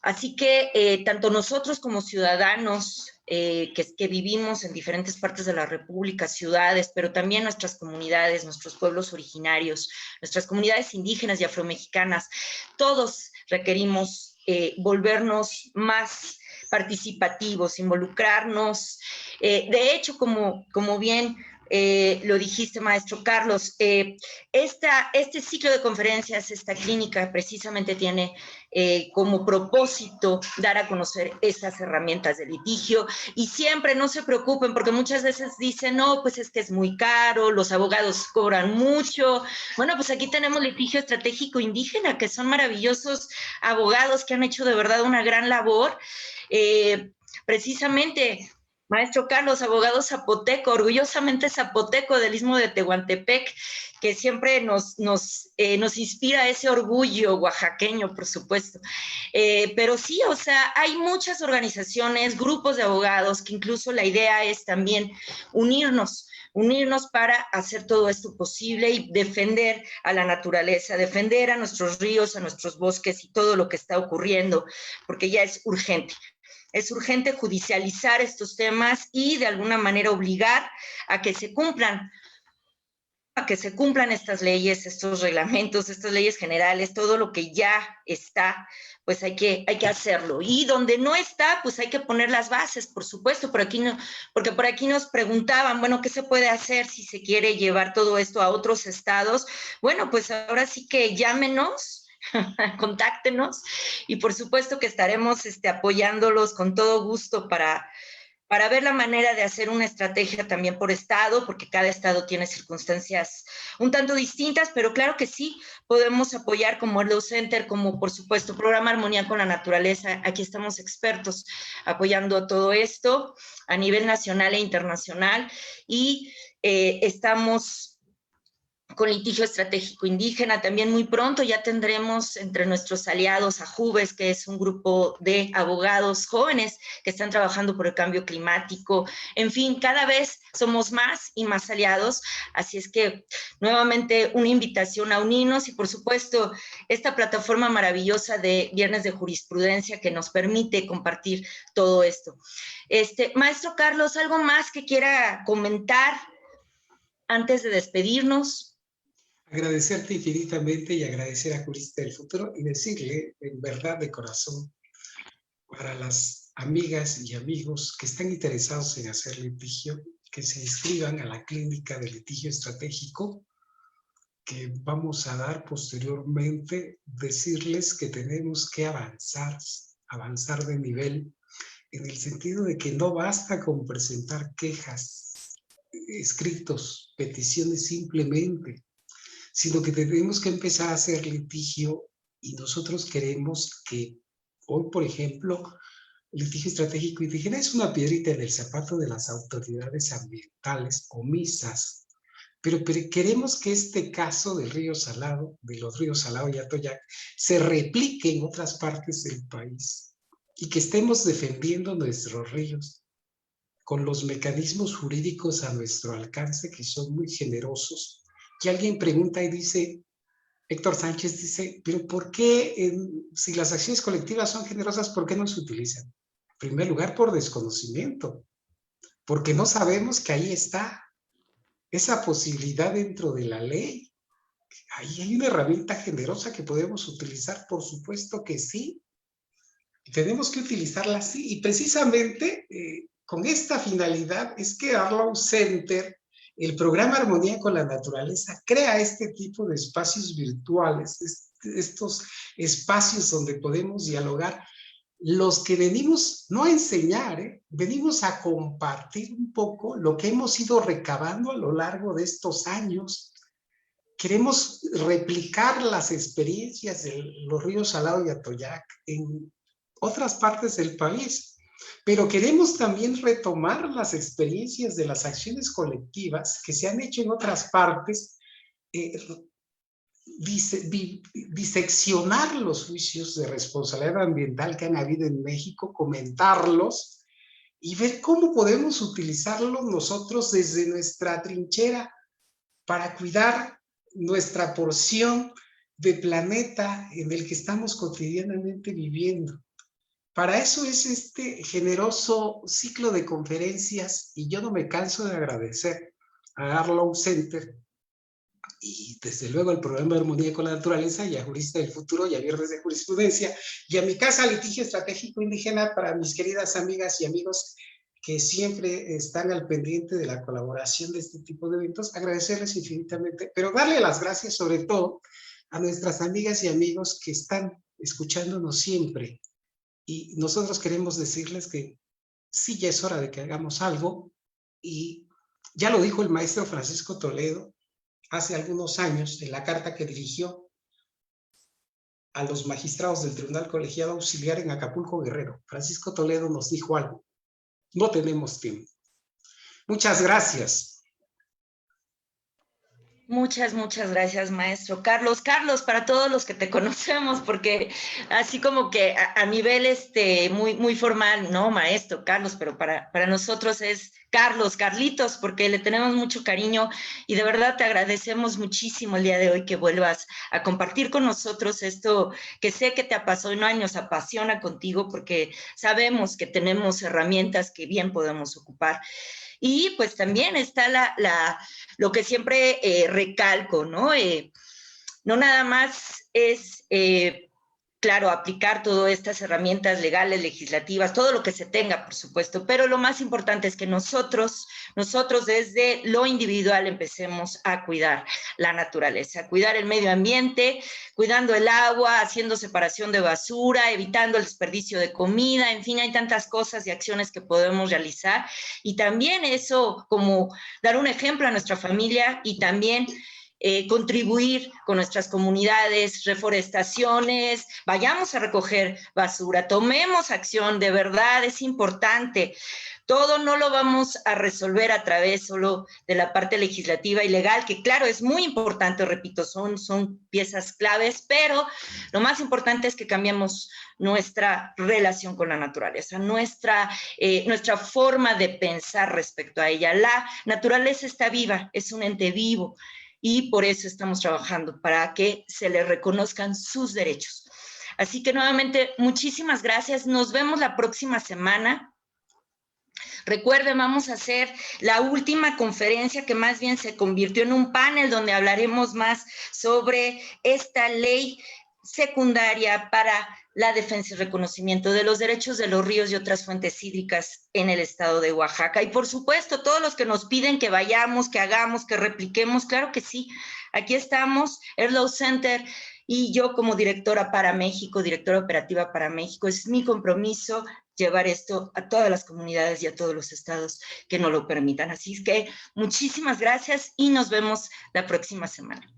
Así que tanto nosotros como ciudadanos que vivimos en diferentes partes de la República, ciudades, pero también nuestras comunidades, nuestros pueblos originarios, nuestras comunidades indígenas y afromexicanas, todos requerimos volvernos más participativos, involucrarnos. De hecho, como bien lo dijiste, maestro Carlos, este ciclo de conferencias, esta clínica, precisamente tiene como propósito dar a conocer estas herramientas de litigio, y siempre no se preocupen, porque muchas veces dicen, no, pues es que es muy caro, los abogados cobran mucho. Bueno, pues aquí tenemos Litigio Estratégico Indígena, que son maravillosos abogados que han hecho de verdad una gran labor. Precisamente, maestro Carlos, abogado zapoteco, orgullosamente zapoteco del Istmo de Tehuantepec, que siempre nos inspira ese orgullo oaxaqueño, por supuesto. Pero sí, o sea, hay muchas organizaciones, grupos de abogados, que incluso la idea es también unirnos para hacer todo esto posible y defender a la naturaleza, defender a nuestros ríos, a nuestros bosques y todo lo que está ocurriendo, porque ya es urgente. Es urgente judicializar estos temas y de alguna manera obligar a que se cumplan estas leyes, estos reglamentos, estas leyes generales, todo lo que ya está, pues hay que hacerlo. Y donde no está, pues hay que poner las bases, por supuesto, porque por aquí nos preguntaban, bueno, ¿qué se puede hacer si se quiere llevar todo esto a otros estados? Bueno, pues ahora sí que llámenos, contáctenos, y por supuesto que estaremos apoyándolos con todo gusto para ver la manera de hacer una estrategia también por estado, porque cada estado tiene circunstancias un tanto distintas, pero claro que sí, podemos apoyar como el Law Center, como por supuesto Programa Armonía con la Naturaleza. Aquí estamos expertos apoyando todo esto a nivel nacional e internacional, y estamos con Litigio Estratégico Indígena. También muy pronto ya tendremos entre nuestros aliados a JUVES, que es un grupo de abogados jóvenes que están trabajando por el cambio climático. En fin, cada vez somos más y más aliados, así es que nuevamente una invitación a unirnos, y por supuesto esta plataforma maravillosa de Viernes de Jurisprudencia que nos permite compartir todo esto. Maestro Carlos, ¿algo más que quiera comentar antes de despedirnos? Agradecerte infinitamente y agradecer a Jurista del Futuro y decirle, en verdad, de corazón, para las amigas y amigos que están interesados en hacer litigio, que se inscriban a la clínica de litigio estratégico que vamos a dar posteriormente. Decirles que tenemos que avanzar de nivel, en el sentido de que no basta con presentar quejas, escritos, peticiones simplemente, sino que tenemos que empezar a hacer litigio, y nosotros queremos que hoy, por ejemplo, el litigio estratégico indígena es una piedrita en el zapato de las autoridades ambientales omisas, pero queremos que este caso del río Salado, de los ríos Salado y Atoyac, se replique en otras partes del país y que estemos defendiendo nuestros ríos con los mecanismos jurídicos a nuestro alcance, que son muy generosos. Y alguien pregunta y dice, Héctor Sánchez dice, pero ¿por qué si las acciones colectivas son generosas, por qué no se utilizan? En primer lugar, por desconocimiento, porque no sabemos que ahí está esa posibilidad dentro de la ley. Ahí hay una herramienta generosa que podemos utilizar, por supuesto que sí. Y tenemos que utilizarla así. Y precisamente con esta finalidad es que Arlow Center, el programa Armonía con la Naturaleza, crea este tipo de espacios virtuales, estos espacios donde podemos dialogar. Los que venimos no a enseñar, venimos a compartir un poco lo que hemos ido recabando a lo largo de estos años. Queremos replicar las experiencias de los ríos Salado y Atoyac en otras partes del país, pero queremos también retomar las experiencias de las acciones colectivas que se han hecho en otras partes, diseccionar los juicios de responsabilidad ambiental que han habido en México, comentarlos y ver cómo podemos utilizarlos nosotros desde nuestra trinchera para cuidar nuestra porción de planeta en el que estamos cotidianamente viviendo. Para eso es este generoso ciclo de conferencias, y yo no me canso de agradecer a Arlow Center y desde luego al programa de Armonía con la Naturaleza, y a Jurista del Futuro, y a Viernes de Jurisprudencia, y a mi casa Litigio Estratégico Indígena, para mis queridas amigas y amigos que siempre están al pendiente de la colaboración de este tipo de eventos, agradecerles infinitamente, pero darle las gracias sobre todo a nuestras amigas y amigos que están escuchándonos siempre. Y nosotros queremos decirles que sí, ya es hora de que hagamos algo, y ya lo dijo el maestro Francisco Toledo hace algunos años en la carta que dirigió a los magistrados del Tribunal Colegiado Auxiliar en Acapulco, Guerrero. Francisco Toledo nos dijo algo: no tenemos tiempo. Muchas gracias. Muchas gracias, maestro. Carlos, para todos los que te conocemos, porque así como que a nivel muy formal, no, maestro, Carlos, pero para nosotros es Carlitos, porque le tenemos mucho cariño y de verdad te agradecemos muchísimo el día de hoy que vuelvas a compartir con nosotros esto que sé que te apasiona y nos apasiona contigo, porque sabemos que tenemos herramientas que bien podemos ocupar. Y pues también está lo que siempre recalco, ¿no? No nada más es, claro, aplicar todas estas herramientas legales, legislativas, todo lo que se tenga, por supuesto, pero lo más importante es que nosotros desde lo individual empecemos a cuidar la naturaleza, cuidar el medio ambiente, cuidando el agua, haciendo separación de basura, evitando el desperdicio de comida, en fin, hay tantas cosas y acciones que podemos realizar, y también eso como dar un ejemplo a nuestra familia y también contribuir con nuestras comunidades, reforestaciones, vayamos a recoger basura, tomemos acción, de verdad es importante. Todo no lo vamos a resolver a través solo de la parte legislativa y legal, que claro, es muy importante, repito, son piezas claves, pero lo más importante es que cambiemos nuestra relación con la naturaleza, nuestra forma de pensar respecto a ella. La naturaleza está viva, es un ente vivo, y por eso estamos trabajando, para que se le reconozcan sus derechos. Así que nuevamente, muchísimas gracias. Nos vemos la próxima semana. Recuerden, vamos a hacer la última conferencia que más bien se convirtió en un panel donde hablaremos más sobre esta ley secundaria para la defensa y reconocimiento de los derechos de los ríos y otras fuentes hídricas en el estado de Oaxaca. Y por supuesto, todos los que nos piden que vayamos, que hagamos, que repliquemos, claro que sí. Aquí estamos, Erlow Center, y yo como directora para México, directora operativa para México, es mi compromiso llevar esto a todas las comunidades y a todos los estados que nos lo permitan. Así es que muchísimas gracias y nos vemos la próxima semana.